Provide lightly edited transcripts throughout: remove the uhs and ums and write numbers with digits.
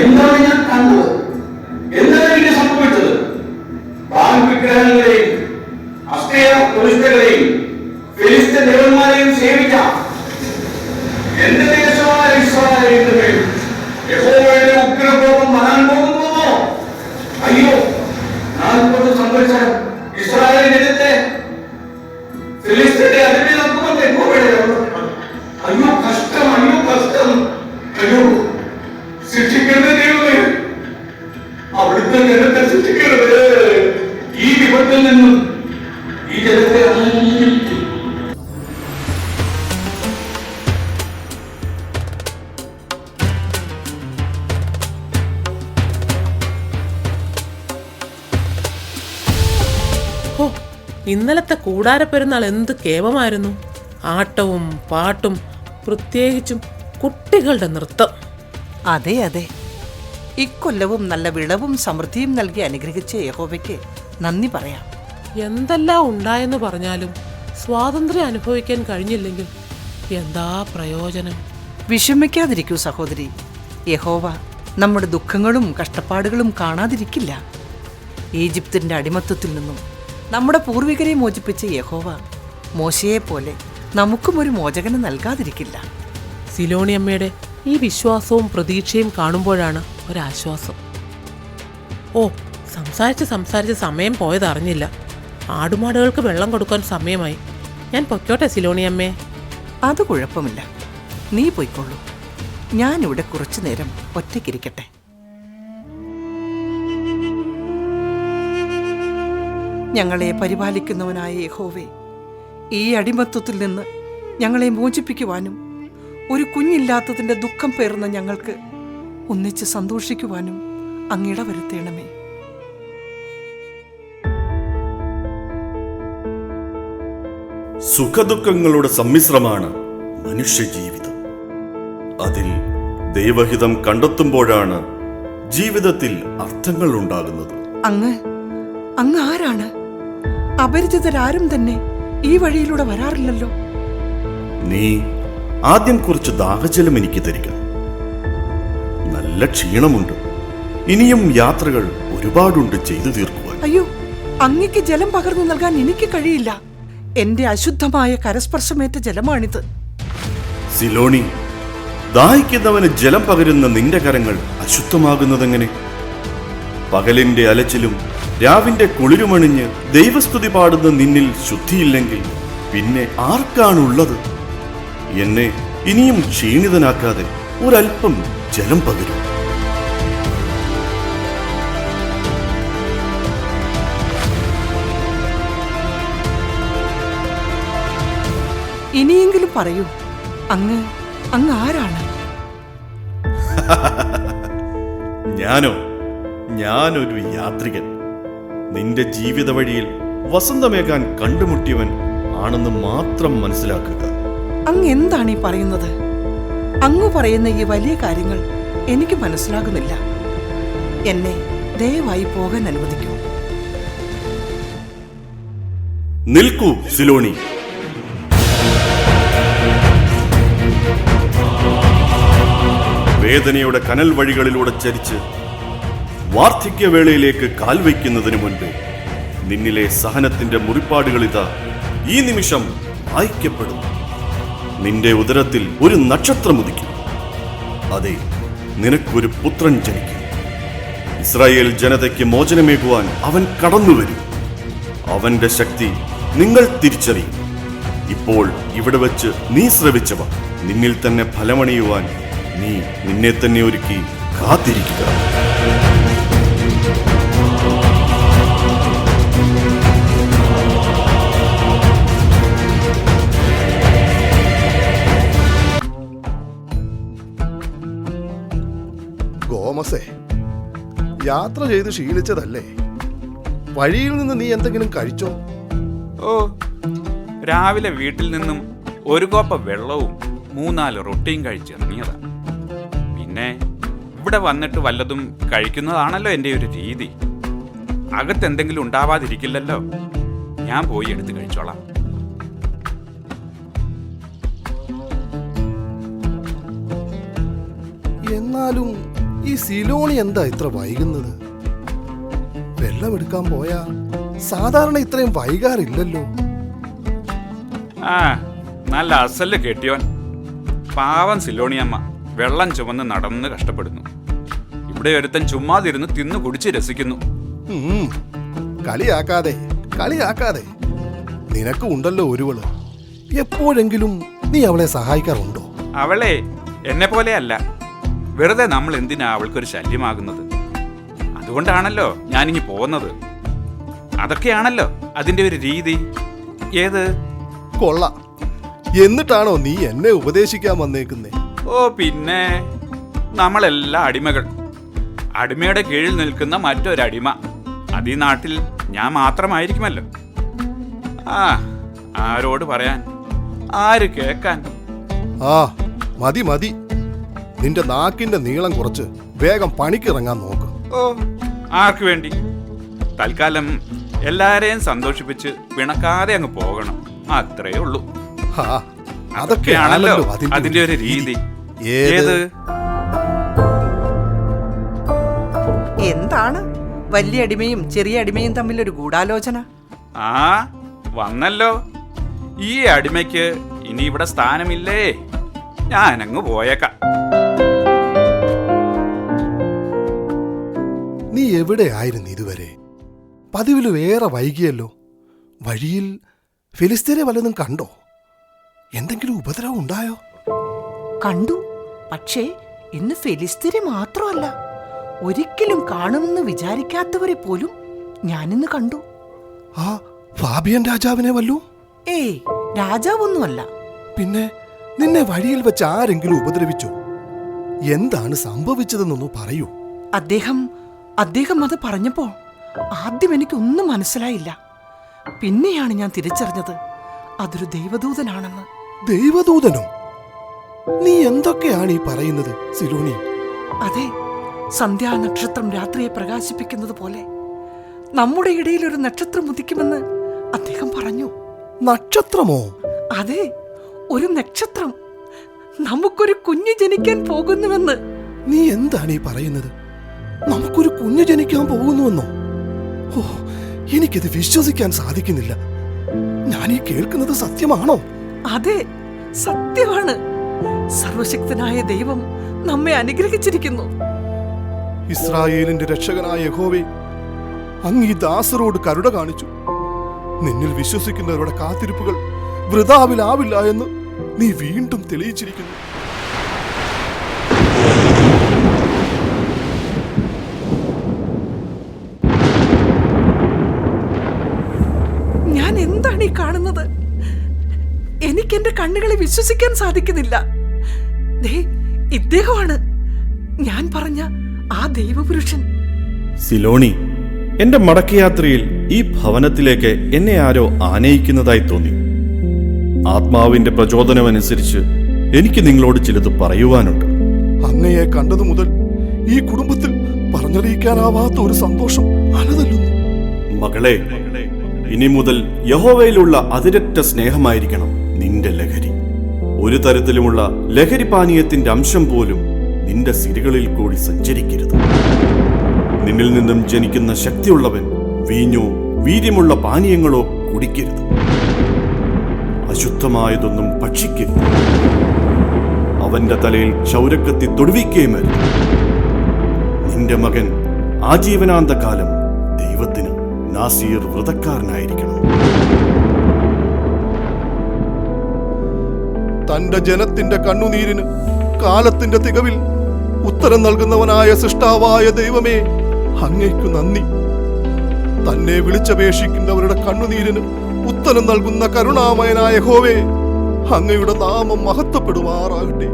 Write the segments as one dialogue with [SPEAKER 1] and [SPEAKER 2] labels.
[SPEAKER 1] എന്താണ് ഞാൻ കണ്ടത്? എന്താണ് എനിക്ക് സംഭവിച്ചത്? വിഗ്രഹങ്ങളെയും അക്ഷയ പ്രതിഷ്ഠകളെയും ഫിലിസ്ത്യ ദേവന്മാരെയും സേവിച്ച എന്റെ ദേശമായ ഇസ്രായേലിന്റെ മേൽ യഹോവയുടെ ഉഗ്രകോപം വരാൻ പോകുന്നുവോ? അയ്യോ, 40 സംവത്സരം ഇസ്രായേലിന്റെ ഫിലിസ്ത്യന്റെ അടിമ നടക്കുമ്പോൾ യഹോവയുടെ അയ്യോ കഷ്ടം, അയ്യോ കഷ്ടം, അയ്യോ ശിക്ഷിക്കരുത് ദൈവമേ, അവിടുത്തെ ജനത്തെ ശിക്ഷിക്കരുത്. ഈ വിപത്തിൽ നിന്നും ഈ ജനത്തെ
[SPEAKER 2] ഇന്നലത്തെ കൂടാരപ്പെരുന്നാൾ എന്ത് കേവമായിരുന്നു! ആട്ടവും പാട്ടും, പ്രത്യേകിച്ചും കുട്ടികളുടെ നൃത്തം.
[SPEAKER 3] അതെ അതെ, ഇക്കൊല്ലവും നല്ല വിളവും സമൃദ്ധിയും നൽകി അനുഗ്രഹിച്ച യഹോവയ്ക്ക് നന്ദി പറയാം.
[SPEAKER 2] എന്തെല്ലാം ഉണ്ടായെന്ന് പറഞ്ഞാലും സ്വാതന്ത്ര്യം അനുഭവിക്കാൻ കഴിഞ്ഞില്ലെങ്കിൽ എന്താ പ്രയോജനം?
[SPEAKER 3] വിഷമിക്കാതിരിക്കൂ സഹോദരി, യഹോവ നമ്മുടെ ദുഃഖങ്ങളും കഷ്ടപ്പാടുകളും കാണാതിരിക്കില്ല. ഈജിപ്തിന്റെ അടിമത്തത്തിൽ നിന്നും നമ്മുടെ പൂർവികരെ മോചിപ്പിച്ച യഹോവ മോശയെ പോലെ നമുക്കും ഒരു മോചകനെ നൽകാതിരിക്കില്ല.
[SPEAKER 2] സിലോണിയമ്മയുടെ ഈ വിശ്വാസവും പ്രതീക്ഷയും കാണുമ്പോഴാണ് ഒരാശ്വാസം. ഓ, സംസാരിച്ച് സമയം പോയതറിഞ്ഞില്ല. ആടുമാടുകൾക്ക് വെള്ളം കൊടുക്കാൻ സമയമായി. ഞാൻ പൊയ്ക്കോട്ടെ സിലോണിയമ്മേ?
[SPEAKER 3] അത് കുഴപ്പമില്ല, നീ പോയിക്കൊള്ളൂ. ഞാനിവിടെ കുറച്ചു നേരം ഒറ്റയ്ക്കിരിക്കട്ടെ. ഞങ്ങളെ പരിപാലിക്കുന്നവനായ യഹോവേ, ഈ അടിമത്വത്തിൽ നിന്ന് ഞങ്ങളെ മോചിപ്പിക്കുവാനും ഒരു കുഞ്ഞില്ലാത്തതിൻ്റെ ദുഃഖം പേർന്ന ഞങ്ങൾക്ക് ഒന്നിച്ച് സന്തോഷിക്കുവാനും അങ്ങിട വരുത്തേണമേ.
[SPEAKER 4] സുഖദുഃഖങ്ങളുടെ സമ്മിശ്രമാണ് മനുഷ്യജീവിതം. അതിൽ ദൈവഹിതം കണ്ടെത്തുമ്പോഴാണ് ജീവിതത്തിൽ അർത്ഥങ്ങൾ ഉണ്ടാകുന്നത്.
[SPEAKER 3] അങ്ങ് ആരാണ്? അപരിചിതരാരും തന്നെ ഈ വഴിയിലൂടെ വരാറില്ലല്ലോ.
[SPEAKER 4] നീ ആദ്യം കുറച്ച് ദാഹജലം എനിക്ക് തരിക. നല്ല ക്ഷീണമുണ്ട്. ഇനിയും യാത്രകൾ ഒരുപാടുണ്ട് ചെയ്തു തീർക്കുവാൻ.
[SPEAKER 3] അയ്യോ, അങ്ങയ്ക്ക് ജലം പകർന്നു നൽകാൻ എനിക്ക് കഴിയില്ല. എന്റെ അശുദ്ധമായ കരസ്പർശമേറ്റ ജലമാണിത്.
[SPEAKER 4] സിലോണി, ദാഹിക്കുന്നവന് ജലം പകരുന്ന നിന്റെ കരങ്ങൾ അശുദ്ധമാകുന്നതെങ്ങനെ? പകലിന്റെ അലച്ചിലും രാവിന്റെ കുളിരുമണിഞ്ഞ് ദൈവസ്തുതി പാടുന്ന നിന്നിൽ ശുദ്ധിയില്ലെങ്കിൽ പിന്നെ ആർക്കാണുള്ളത്? എന്നെ ഇനിയും ക്ഷീണിതനാക്കാതെ ഒരൽപ്പം ജലം പകരും.
[SPEAKER 3] ഇനിയെങ്കിലും പറയൂ, അങ്ങ് ആരാണ്?
[SPEAKER 4] ഞാനൊരു യാത്രികൻ. നിന്റെ ജീവിത വഴിയിൽ വസന്തമേകാൻ കണ്ടുമുട്ടിയവൻ ആണെന്ന് മാത്രം മനസ്സിലാക്കുക.
[SPEAKER 3] അങ്ങ് എന്താണ് ഈ പറയുന്നത്? അങ്ങ് പറയുന്ന ഈ വലിയ കാര്യങ്ങൾ എനിക്ക് മനസ്സിലാകുന്നില്ല. എന്നെ ദയവായി പോകാൻ അനുവദിക്കൂ.
[SPEAKER 4] നിൽക്കൂ സിലോണി. വേദനയുടെ കനൽ വഴികളിലൂടെ ചരിച്ച് വാർദ്ധക്യവേളയിലേക്ക് കാൽവയ്ക്കുന്നതിന് മുൻപ് നിന്നിലെ സഹനത്തിന്റെ മുറിപ്പാടുകളിതാ ഈ നിമിഷം വായിക്കപ്പെടും. നിന്റെ ഉദരത്തിൽ ഒരു നക്ഷത്രം ഉദിക്കും. അതെ, നിനക്കൊരു പുത്രൻ ജനിക്കും. ഇസ്രായേൽ ജനതയ്ക്ക് മോചനമേകുവാൻ അവൻ കടന്നുവരും. അവന്റെ ശക്തി നിങ്ങൾ തിരിച്ചറിയും. ഇപ്പോൾ ഇവിടെ വെച്ച് നീ ശ്രവിച്ചവ നിന്നിൽ തന്നെ ഫലമണിയുവാൻ നീ നിന്നെ തന്നെ ഒരുക്കി കാത്തിരിക്കുക.
[SPEAKER 5] ഗോമസേ, യാത്ര ചെയ്ത് ക്ഷീണിച്ചതല്ലേ? വഴിയിൽ നിന്ന് നീ എന്തെങ്കിലും കഴിച്ചോ?
[SPEAKER 6] ഓ, രാവിലെ വീട്ടിൽ നിന്നും ഒരു കോപ്പ വെള്ളവും 3-4 റൊട്ടിയും കഴിച്ചിറങ്ങിയതാ. പിന്നെ ഇവിടെ വന്നിട്ട് വല്ലതും കഴിക്കുന്നതാണല്ലോ എൻ്റെ ഒരു രീതി. അകത്തെന്തെങ്കിലും ഉണ്ടാവാതിരിക്കില്ലല്ലോ. ഞാൻ പോയി എടുത്ത് കഴിച്ചോളാം.
[SPEAKER 5] എന്നാലും ഈ സിലോണി എന്താ ഇത്ര വൈകുന്നത്? വെള്ളമെടുക്കാൻ പോയാ സാധാരണ ഇത്രയും വൈകാറില്ലല്ലോ.
[SPEAKER 6] ആ നല്ല അസല് കെട്ടിയോൻ. പാവം സിലോണിയമ്മ വെള്ളം ചുമന്ന് നടന്ന് കഷ്ടപ്പെടുന്നു. ഇവിടെ ഒരുത്തൻ ചുമ്മാതിരുന്ന് തിന്നു കുടിച്ച് രസിക്കുന്നു.
[SPEAKER 5] കളിയാക്കാതെ നിനക്ക് ഉണ്ടല്ലോ ഒരുവള്. എപ്പോഴെങ്കിലും നീ അവളെ സഹായിക്കാറുണ്ടോ?
[SPEAKER 6] അവളെ എന്നെ പോലെയല്ല. വെറുതെ നമ്മൾ എന്തിനാ അവൾക്കൊരു ശല്യമാകുന്നത്? അതുകൊണ്ടാണല്ലോ ഞാനിങ്ങി പോകുന്നത്. അതൊക്കെയാണല്ലോ അതിന്റെ ഒരു രീതി. ഏത്
[SPEAKER 5] കൊള്ളാം. എന്നിട്ടാണോ നീ എന്നെ ഉപദേശിക്കാൻ വന്നേക്കുന്നേ?
[SPEAKER 6] ഓ പിന്നെ, നമ്മളെല്ലാം അടിമകൾ. അടിമയുടെ കീഴിൽ നിൽക്കുന്ന മറ്റൊരടിമ. അത് ഈ നാട്ടിൽ ഞാൻ മാത്രമായിരിക്കുമല്ലോ. ആ ആരോട് പറയാൻ, ആര് കേക്കാൻ?
[SPEAKER 5] ആ മതി. നിന്റെ നാക്കിന്റെ നീളം കുറച്ച് വേഗം പണിക്കിറങ്ങാൻ നോക്ക്.
[SPEAKER 6] ഓ ആർക്ക് വേണ്ടി? തൽക്കാലം എല്ലാരെയും സന്തോഷിപ്പിച്ച് പിണക്കാതെ അങ്ങ് പോകണം, അത്രേ ഉള്ളൂ.
[SPEAKER 5] അതൊക്കെയാണല്ലോ
[SPEAKER 6] അതിന്റെ ഒരു രീതി.
[SPEAKER 5] ഏത്?
[SPEAKER 3] എന്താണ് വലിയ അടിമയും ചെറിയ അടിമയും തമ്മിലൊരു ഗൂഢാലോചന?
[SPEAKER 6] ആ വന്നല്ലോ. ഈ അടിമയ്ക്ക് ഇനി ഇവിടെ സ്ഥാനമില്ലേ. ഞാനങ്ങ് പോയേക്കാം.
[SPEAKER 5] നീ എവിടെ ആയിരുന്നു ഇതുവരെ? പതിവില് വേറെ വൈകിയല്ലോ. വഴിയിൽ ഫിലിസ്തീനെ വല്ലതും കണ്ടോ? എന്തെങ്കിലും ഉപദ്രവം ഉണ്ടായോ?
[SPEAKER 3] കണ്ടു. പക്ഷേ ഇന്ന് ഫെലിസ്തീനെ മാത്രമല്ല, ഒരിക്കലും കാണുമെന്ന് വിചാരിക്കാത്തവരെ പോലും ഞാനിന്ന് കണ്ടു.
[SPEAKER 5] ആ ഫാബിയൻ രാജാവിനെ വല്ലൂ?
[SPEAKER 3] ഏയ്, രാജാവൊന്നുമല്ല.
[SPEAKER 5] പിന്നെ നിന്നെ വഴിയിൽ വെച്ച് ആരെങ്കിലും ഉപദ്രവിച്ചോ? എന്താണ് സംഭവിച്ചതെന്നൊന്നു പറയൂ.
[SPEAKER 3] അദ്ദേഹം അത് പറഞ്ഞപ്പോ ആദ്യം എനിക്കൊന്നും മനസ്സിലായില്ല. പിന്നെയാണ് ഞാൻ തിരിച്ചറിഞ്ഞത് അതൊരു ദൈവദൂതനാണെന്ന്.
[SPEAKER 5] ദൈവദൂതനോ? നീ എന്തൊക്കെയാണ് ഈ പറയുന്നത് സിലോണി?
[SPEAKER 3] അതെ, സന്ധ്യാനക്ഷത്രം രാത്രിയെ പ്രകാശിപ്പിക്കുന്നത് പോലെ നമ്മുടെ ഇടയിൽ ഒരു നക്ഷത്രം ഉദിക്കുമെന്ന് അദ്ദേഹം പറഞ്ഞു.
[SPEAKER 5] നക്ഷത്രമോ?
[SPEAKER 3] അതെ, ഒരു നക്ഷത്രം. നമുക്കൊരു കുഞ്ഞ് ജനിക്കാൻ പോകുന്നുവെന്ന്.
[SPEAKER 5] നീ എന്താണ് ഈ പറയുന്നത്? നമുക്കൊരു കുഞ്ഞ് ജനിക്കാൻ പോകുന്നുവെന്നോ? ഓ, എനിക്കത് വിശ്വസിക്കാൻ സാധിക്കുന്നില്ല. ഞാൻ ഈ കേൾക്കുന്നത് സത്യമാണോ?
[SPEAKER 3] അതെ, സത്യമാണ്. സർവശക്തനായ ദൈവം നമ്മെ അനുഗ്രഹിച്ചിരിക്കുന്നു.
[SPEAKER 5] ഇസ്രായേലിന്റെ രക്ഷകനായ യഹോവേ, അങ്ങ് ഈ ദാസരോട് കരുണ കാണിച്ചു. നിന്നിൽ വിശ്വസിക്കുന്നവരുടെ കാത്തിരിപ്പുകൾ വൃഥാവിലാവില്ല എന്ന് നീ വീണ്ടും തെളിയിച്ചിരിക്കുന്നു.
[SPEAKER 3] ഞാൻ എന്താണ് ഈ കാണുന്നത്? എനിക്ക് എന്റെ കണ്ണുകളെ വിശ്വസിക്കാൻ സാധിക്കുന്നില്ല. ഇദ്ദേഹമാണ് ഞാൻ പറഞ്ഞ ആ ദൈവപുരുഷൻ.
[SPEAKER 4] സിലോണി, എന്റെ മടക്കയാത്രയിൽ ഈ ഭവനത്തിലേക്ക് എന്നെ ആരോ ആനയിക്കുന്നതായി തോന്നി. ആത്മാവിന്റെ പ്രചോദനമനുസരിച്ച് എനിക്ക് നിങ്ങളോട് ചിലത് പറയുവാനുണ്ട്.
[SPEAKER 5] അങ്ങയെ കണ്ടതു മുതൽ ഈ കുടുംബത്തിൽ പറഞ്ഞറിയിക്കാനാവാത്ത ഒരു സന്തോഷം അലതല്ലുന്നു.
[SPEAKER 4] മകളെ, ഇനി മുതൽ യഹോവയിലുള്ള അതിരറ്റ സ്നേഹമായിരിക്കണം നിന്റെ ലഹരി. ഒരു തരത്തിലുമുള്ള ലഹരി പാനീയത്തിന്റെ അംശം പോലും നിന്റെ സിരകളിൽ കൂടി സഞ്ചരിക്കരുത്. നിന്നിൽ നിന്നും ജനിക്കുന്ന ശക്തിയുള്ളവൻ വീഞ്ഞോ വീര്യമുള്ള പാനീയങ്ങളോ കുടിക്കരുത്. അശുദ്ധമായതൊന്നും ഭക്ഷിക്കരുത്. അവന്റെ തലയിൽ ക്ഷൗരക്കത്തി തൊടുവിക്കുകയും അരുത്. നിന്റെ മകൻ ആജീവനാന്തകാലം ദൈവത്തിന് നാസീർ വ്രതക്കാരനായിരിക്കണം.
[SPEAKER 5] തന്റെ ജനത്തിന്റെ കണ്ണുനീരിന് കാലത്തിന്റെ തികവിൽ ഉത്തരം നൽകുന്നവനായ സൃഷ്ടാവായ ദൈവമേ, അങ്ങേക്കു നന്ദി. തന്നെ വിളിച്ചപേക്ഷിക്കുന്നവരുടെ കണ്ണുനീരിന് ഉത്തരം നൽകുന്ന കരുണാമയനായ യഹോവേ, അങ്ങയുടെ നാമം മഹത്വപ്പെടുമാറാകട്ടെ.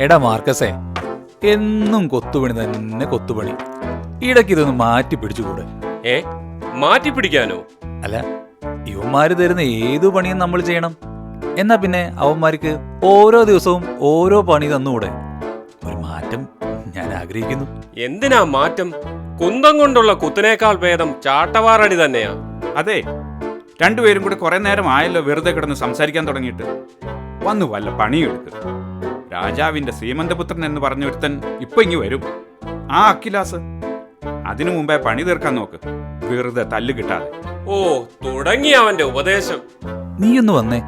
[SPEAKER 7] എടാ മാർക്കസേ, എന്നും കൊത്തുപണി തന്നെ കൊത്തുപണി. ഇടയ്ക്ക് ഇതൊന്ന് മാറ്റി പിടിച്ചുകൂടെ?
[SPEAKER 8] മാറ്റി പിടിക്കാനോ?
[SPEAKER 7] അല്ല, ഇവന്മാര് തരുന്ന ഏതു പണിയും നമ്മൾ ചെയ്യണം. എന്നാ പിന്നെ അവന്മാർക്ക് ഓരോ ദിവസവും ഓരോ പണി തന്നുകൂടെ? ഒരു മാറ്റം ഞാൻ ആഗ്രഹിക്കുന്നു.
[SPEAKER 8] എന്തിനാ മാറ്റം? കുന്തം കൊണ്ടുള്ള കുത്തിനേക്കാൾ ഭേദം ചാട്ടവാറടി തന്നെയാ.
[SPEAKER 6] അതെ, രണ്ടുപേരും കൂടെ കുറെ നേരം ആയല്ലോ വെറുതെ കിടന്ന് സംസാരിക്കാൻ തുടങ്ങിയിട്ട്. വന്നു വല്ല പണിയെടുക്ക്. രാജാവിന്റെ ശ്രീമന്തപുത്രൻ എന്ന് പറഞ്ഞൊരുത്തൻ ഇപ്പൊ ഇങ്ങ് വരും. ആ അക്കിലാസ് അതിനു മുമ്പേ പണി തീർക്കാൻ നോക്ക്, വെറുതെ തല്ല് കിട്ടാതെ.
[SPEAKER 8] ഓ, തുടങ്ങി അവന്റെ ഉപദേശം.
[SPEAKER 7] നീയൊന്ന് വന്നേ,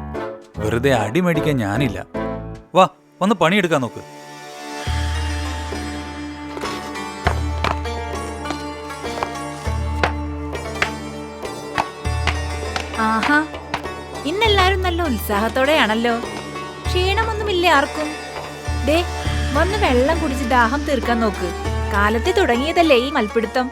[SPEAKER 7] വെറുതെ അടിമേടിക്കാൻ ഞാനില്ല. വാ, വന്ന് പണിയെടുക്കാൻ നോക്ക്.
[SPEAKER 9] ആഹാ, ഇന്നെല്ലാരും നല്ല ഉത്സാഹത്തോടെയാണല്ലോ. ക്ഷീണമൊന്നുമില്ലേ ആർക്കും? ദേ, വന്ന് വെള്ളം കുടിച്ച് ദാഹം തീർക്കാൻ നോക്ക്. കാലത്തെ തുടങ്ങിയതല്ലേ ഈ മൽപ്പിടുത്തം.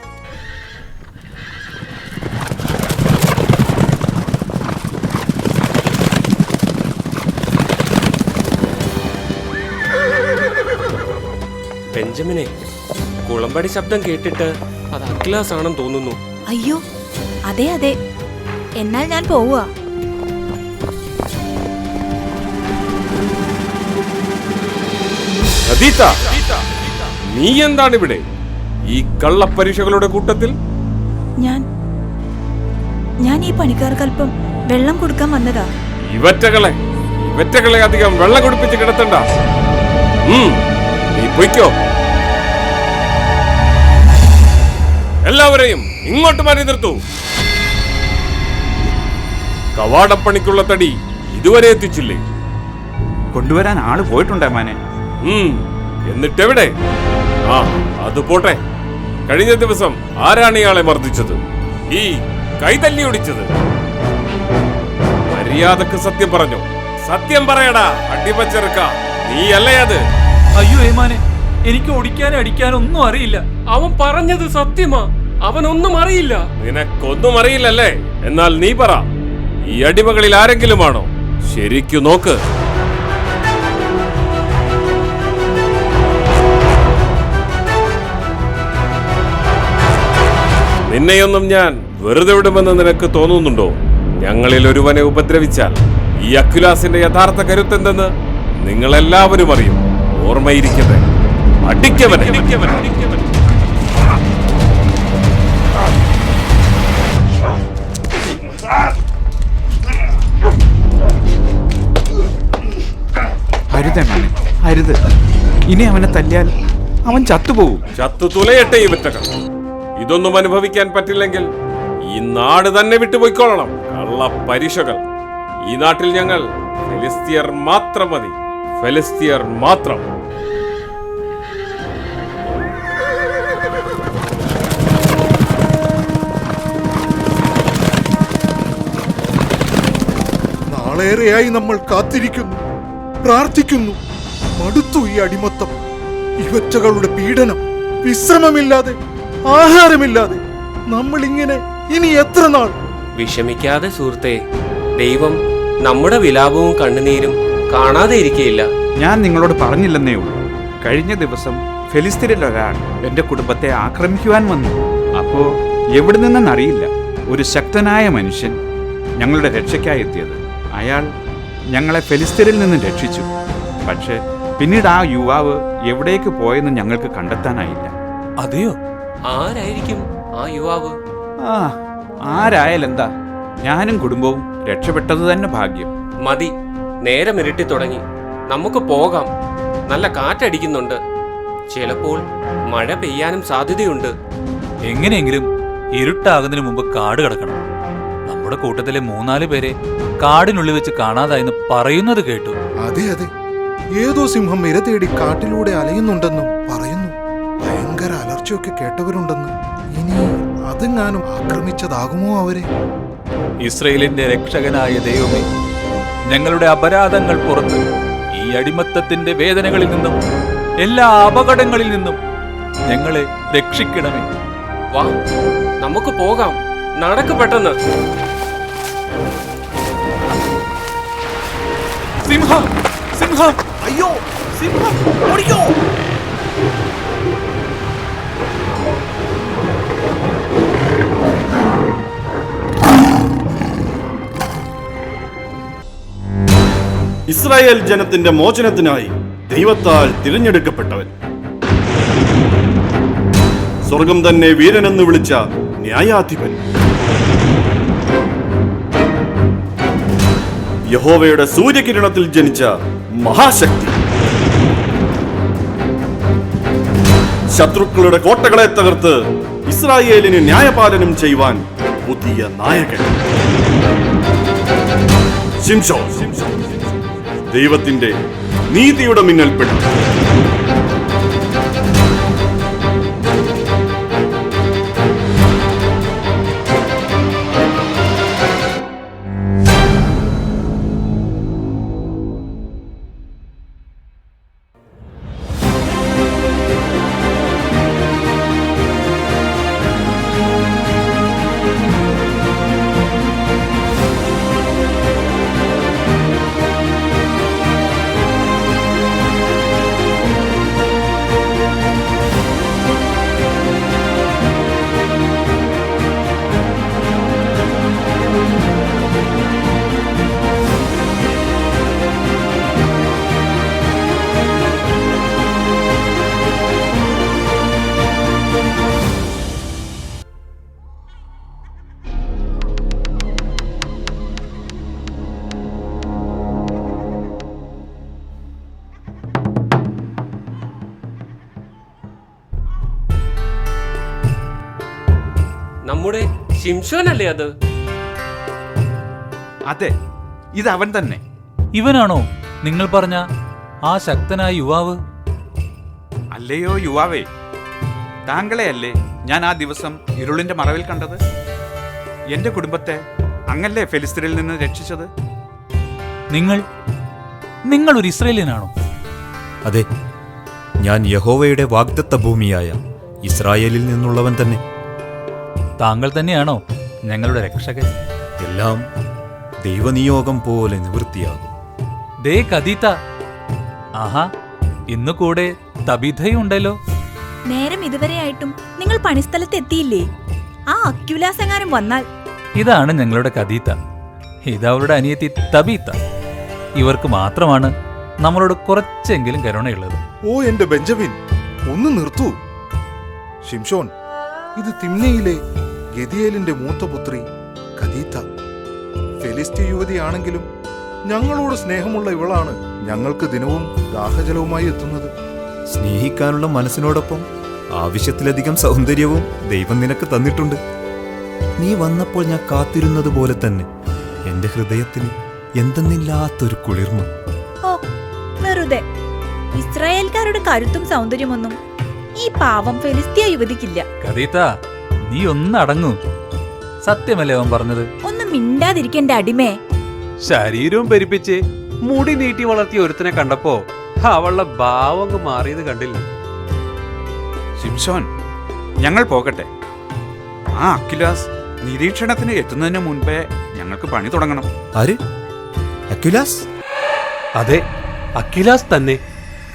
[SPEAKER 8] ബെഞ്ചമിനെ, കുളമ്പടി ശബ്ദം കേട്ടിട്ട് അത് അഖിലാസ് ആണെന്ന് തോന്നുന്നു.
[SPEAKER 9] അയ്യോ, അതെ അതെ, എന്നാൽ ഞാൻ പോവുക.
[SPEAKER 8] അദീത, നീ എന്താണ് ഇവിടെ ഈ കള്ളപ്പരീക്ഷകളുടെ കൂട്ടത്തിൽ?
[SPEAKER 9] ഞാൻ ഈ പണിക്കാർക്കല്പം വെള്ളം കൊടുക്കാൻ വന്നതാ.
[SPEAKER 8] ഇവറ്റകളെ അധികം വെള്ളം കുടിപ്പിച്ച് കിടത്തണ്ട. നീ പൊയ്ക്കോ. എല്ലാവരെയും ഇങ്ങോട്ട് മാറി നിർത്തൂ. കവാടപ്പണിക്കുള്ള തടി ഇതുവരെ എത്തിച്ചില്ലേ?
[SPEAKER 6] കൊണ്ടുവരാൻ ആള് പോയിട്ടുണ്ടേ മാനെ.
[SPEAKER 8] എന്നിട്ടെവിടെ? ആ, അത് പോട്ടെ. കഴിഞ്ഞ ദിവസം ആരാണ് ഇയാളെ മർദ്ദിച്ചത്, ഈ കൈതല്ലി ഒടിച്ചത്? മര്യാദക്ക് സത്യം പറഞ്ഞു. സത്യം പറയടാ, അടിമച്ചെറുക്ക. നീയല്ലേ അത്?
[SPEAKER 7] അയ്യോ ഏമാനെ, എനിക്ക് ഓടിക്കാനും അടിക്കാനും ഒന്നും അറിയില്ല.
[SPEAKER 8] അവൻ പറഞ്ഞത് സത്യമാ, അവനൊന്നും അറിയില്ല. നിനക്കൊന്നും അറിയില്ലല്ലേ? എന്നാൽ നീ പറ, ഈ അടിമകളിൽ ആരെങ്കിലും ആണോ? ശരിക്കു നോക്ക്. നിന്നെയൊന്നും ഞാൻ വെറുതെ വിടുമെന്ന് നിനക്ക് തോന്നുന്നുണ്ടോ? ഞങ്ങളിൽ ഒരുവനെ ഉപദ്രവിച്ചാൽ ഈ അഖിലാസിന്റെ യഥാർത്ഥ കരുത്തെന്തെന്ന് നിങ്ങളെല്ലാവരും അറിയും. ഓർമ്മയിരിക്കട്ടെ, അടിക്കവനെ.
[SPEAKER 6] അരുതേ മാനെ, അരുത്. ഇനി അവനെ തല്ലിയാൽ അവൻ ചത്തുപോകും.
[SPEAKER 8] ചത്തു തുലയട്ടെ ഇവറ്റകൾ. ഇതൊന്നും അനുഭവിക്കാൻ പറ്റില്ലെങ്കിൽ ഈ നാട് തന്നെ വിട്ടുപോയിക്കൊള്ളണം. കള്ള പരീക്ഷകൾ. ഈ നാട്ടിൽ ഞങ്ങൾ ഫെലിസ്തീയർ മാത്രം മതി, ഫെലിസ്തീയർ മാത്രം.
[SPEAKER 5] നാളേറെയായി നമ്മൾ കാത്തിരിക്കുന്നു, പ്രാർത്ഥിക്കുന്നു. മടുത്തു ഈ അടിമത്തം, ഇവറ്റകളുടെ പീഡനം. വിശ്രമമില്ലാതെ, ആഹാരമില്ലാതെ നമ്മൾ ഇങ്ങനെ ഇനി എത്ര നാൾ?
[SPEAKER 8] വിഷമിക്കാതെ സുഹൃത്തെ, ദൈവം നമ്മുടെ വിലാപവും കണ്ണുനീരും കാണാതെ ഇരിക്കുകയില്ല.
[SPEAKER 6] ഞാൻ നിങ്ങളോട് പറഞ്ഞില്ലെന്നേ ഉള്ളൂ. കഴിഞ്ഞ ദിവസം ഫെലിസ്തീനിൽ ഒരാൾ എന്റെ കുടുംബത്തെ ആക്രമിക്കുവാൻ വന്നു. അപ്പോ എവിടെ നിന്നെന്നറിയില്ല ഒരു ശക്തനായ മനുഷ്യൻ ഞങ്ങളുടെ രക്ഷയ്ക്കായി എത്തിയത്. അയാൾ ഞങ്ങളെ ഫെലിസ്തീനിൽ നിന്ന് രക്ഷിച്ചു. പക്ഷേ പിന്നീട് ആ യുവാവ് എവിടേക്ക് പോയെന്ന് ഞങ്ങൾക്ക് കണ്ടെത്താനായില്ല.
[SPEAKER 7] അതെയോ?
[SPEAKER 8] ആരായിരിക്കും ആ യുവാവ്?
[SPEAKER 6] ആരായാലെന്താ, ഞാനും കുടുംബവും രക്ഷപ്പെട്ടത് തന്നെ ഭാഗ്യം.
[SPEAKER 8] മതി, നേരം ഇരുട്ടി തുടങ്ങി. നമുക്ക് പോകാം. നല്ല കാറ്റടിക്കുന്നുണ്ട്. ചിലപ്പോൾ മഴ പെയ്യാനും സാധ്യതയുണ്ട്.
[SPEAKER 7] എങ്ങനെയെങ്കിലും ഇരുട്ടാകുന്നതിന് മുമ്പ് കാട് കടക്കണം. നമ്മുടെ കൂട്ടത്തിലെ 3-4 പേരെ കാടിനുള്ളിൽ വെച്ച് കാണാതായെന്ന് പറയുന്നത് കേട്ടു.
[SPEAKER 5] അതെ അതെ, ഏതോ സിംഹം ഇര തേടി കാട്ടിലൂടെ അലയുന്നുണ്ടെന്നും പറയുന്നു. ഭയങ്കര അലർച്ചയൊക്കെ കേട്ടവരുണ്ടെന്ന്. ഇനി അതെങ്ങാനും ആക്രമിച്ചതാകുമോ അവരെ?
[SPEAKER 7] ഇസ്രയേലിന്റെ രക്ഷകനായ ദൈവമേ, ഞങ്ങളുടെ അപരാധങ്ങൾ പുറത്ത് ഈ അടിമത്തത്തിന്റെ വേദനകളിൽ നിന്നും എല്ലാ അപകടങ്ങളിൽ നിന്നും ഞങ്ങളെ രക്ഷിക്കണമേ.
[SPEAKER 8] വാ, നമുക്ക് പോകാം. നടക്ക് പെട്ടെന്ന്.
[SPEAKER 7] സിംഹം! സിംഹം! അയ്യോ! സിംഹം! ഓടിക്കോ!
[SPEAKER 4] ഇസ്രായേൽ ജനത്തിന്റെ മോചനത്തിനായി ദൈവത്താൽ തിരഞ്ഞെടുക്കപ്പെട്ടവൻ, സ്വർഗം തന്നെ വീരനെന്ന് വിളിച്ച ന്യായാധിപൻ, യഹോവയുടെ സൂര്യകിരണത്തിൽ ജനിച്ച മഹാശക്തി, ശത്രുക്കളുടെ കോട്ടകളെ തകർത്ത് ഇസ്രായേലിന് ന്യായപാലനം ചെയ്യുവാൻ പുതിയ നായകൻ ശിംശോൻ, ദൈവത്തിന്റെ നീതിയുടെ മിന്നൽപ്പെട.
[SPEAKER 10] നമ്മുടെ ശിംശോനല്ലേ അത്?
[SPEAKER 6] അതെ, ഇത് അവൻ തന്നെ.
[SPEAKER 7] ഇവനാണോ നിങ്ങൾ പറഞ്ഞ ആ ശക്തനായ യുവാവ്?
[SPEAKER 6] അല്ലയോ യുവാവേ, താങ്കളെയല്ലേ ഞാൻ ആ ദിവസം ഇരുളിന്റെ മറവിൽ കണ്ടത്? എന്റെ കുടുംബത്തെ അങ്ങല്ലേ ഫെലിസ്തീനിൽ നിന്ന് രക്ഷിച്ചത്?
[SPEAKER 7] നിങ്ങൾ ഒരു ഇസ്രായേലിയനാണോ?
[SPEAKER 11] അതെ, ഞാൻ യഹോവയുടെ വാഗ്ദത്ത ഭൂമിയായ ഇസ്രായേലിൽ നിന്നുള്ളവൻ തന്നെ.
[SPEAKER 7] താങ്കൾ തന്നെയാണോ ഞങ്ങളുടെ രക്ഷകൻ?
[SPEAKER 11] എല്ലാം ദൈവനിയോഗം പോലെ നിവൃത്തിയാകും.
[SPEAKER 7] ദേ കദീത്ത, ആഹാ, ഇന്ന് കൂടെ തബിഥയുണ്ടല്ലോ.
[SPEAKER 9] നേരം ഇതുവരെയായിട്ടും നിങ്ങൾ പണിസ്ഥലത്ത് എത്തിയില്ലേ? ആ അക്യുലാസ് എങ്ങാനും വന്നാൽ.
[SPEAKER 7] ഇതാണ് ഞങ്ങളുടെ കദീത്ത, ഇതവരുടെ അനിയത്തി തബീത്ത. ഇവർക്ക് മാത്രമാണ് നമ്മളോട് കുറച്ചെങ്കിലും കരുണയുള്ളത്.
[SPEAKER 5] ഓ എന്റെ ബെഞ്ചമിൻ, ഒന്ന് നിർത്തൂ. ശിംശോൻ, ഇത് തിമ്നയിലെ ഗദിയേലിന്റെ മൂത്തപുത്രി കദീത്ത. ഫെലിസ്ത്യ യുവതിയാണെങ്കിലും ഞങ്ങളോട് സ്നേഹമുള്ള ഇവളാണ് ഞങ്ങൾക്ക് ദിനവും ദാഹജലവുമായി എത്തുന്നത്.
[SPEAKER 11] സ്നേഹിക്കാനുള്ള മനസ്സിനോടൊപ്പം ആവശ്യത്തിലധികം സൗന്ദര്യവും ദൈവം നിനക്ക് തന്നിട്ടുണ്ട്. നീ വന്നപ്പോൾ ഞാൻ കാത്തിരുന്നത് പോലെ തന്നെ എന്റെ ഹൃദയത്തിന് എന്തെന്നില്ലാത്തൊരു കുളിർമ.
[SPEAKER 9] ഓ, വെറുതെ. ഇസ്രായേൽക്കാരുടെ കരുത്തും സൗന്ദര്യമൊന്നും ഈ പാവം ഫെലിസ്ത്യ യുവതിക്കില്ല.
[SPEAKER 7] കദീത്ത, നീ ഒന്ന് അടങ്ങൂ. സത്യമല്ലേ അവൻ പറഞ്ഞത്?
[SPEAKER 9] ഒന്ന് മിണ്ടാതിരിക്കേണ്ട അടിമേ.
[SPEAKER 10] ശരീരവും പെരുപ്പിച്ച് മുടി നീട്ടി വളർത്തിയ ഒരുത്തനെ കണ്ടപ്പോ അവളുടെ ഭാവം മാറിയത് കണ്ടില്ലേ?
[SPEAKER 6] ശിംശോൻ, ഞങ്ങൾ പോകട്ടെ. ആ അക്വിലാസ് നിരീക്ഷണത്തിന് എത്തുന്നതിന് മുൻപേ ഞങ്ങൾക്ക് പണി തുടങ്ങണം.
[SPEAKER 11] ആര്? അക്വിലാസ്?
[SPEAKER 10] അതെ, അക്വിലാസ് തന്നെ.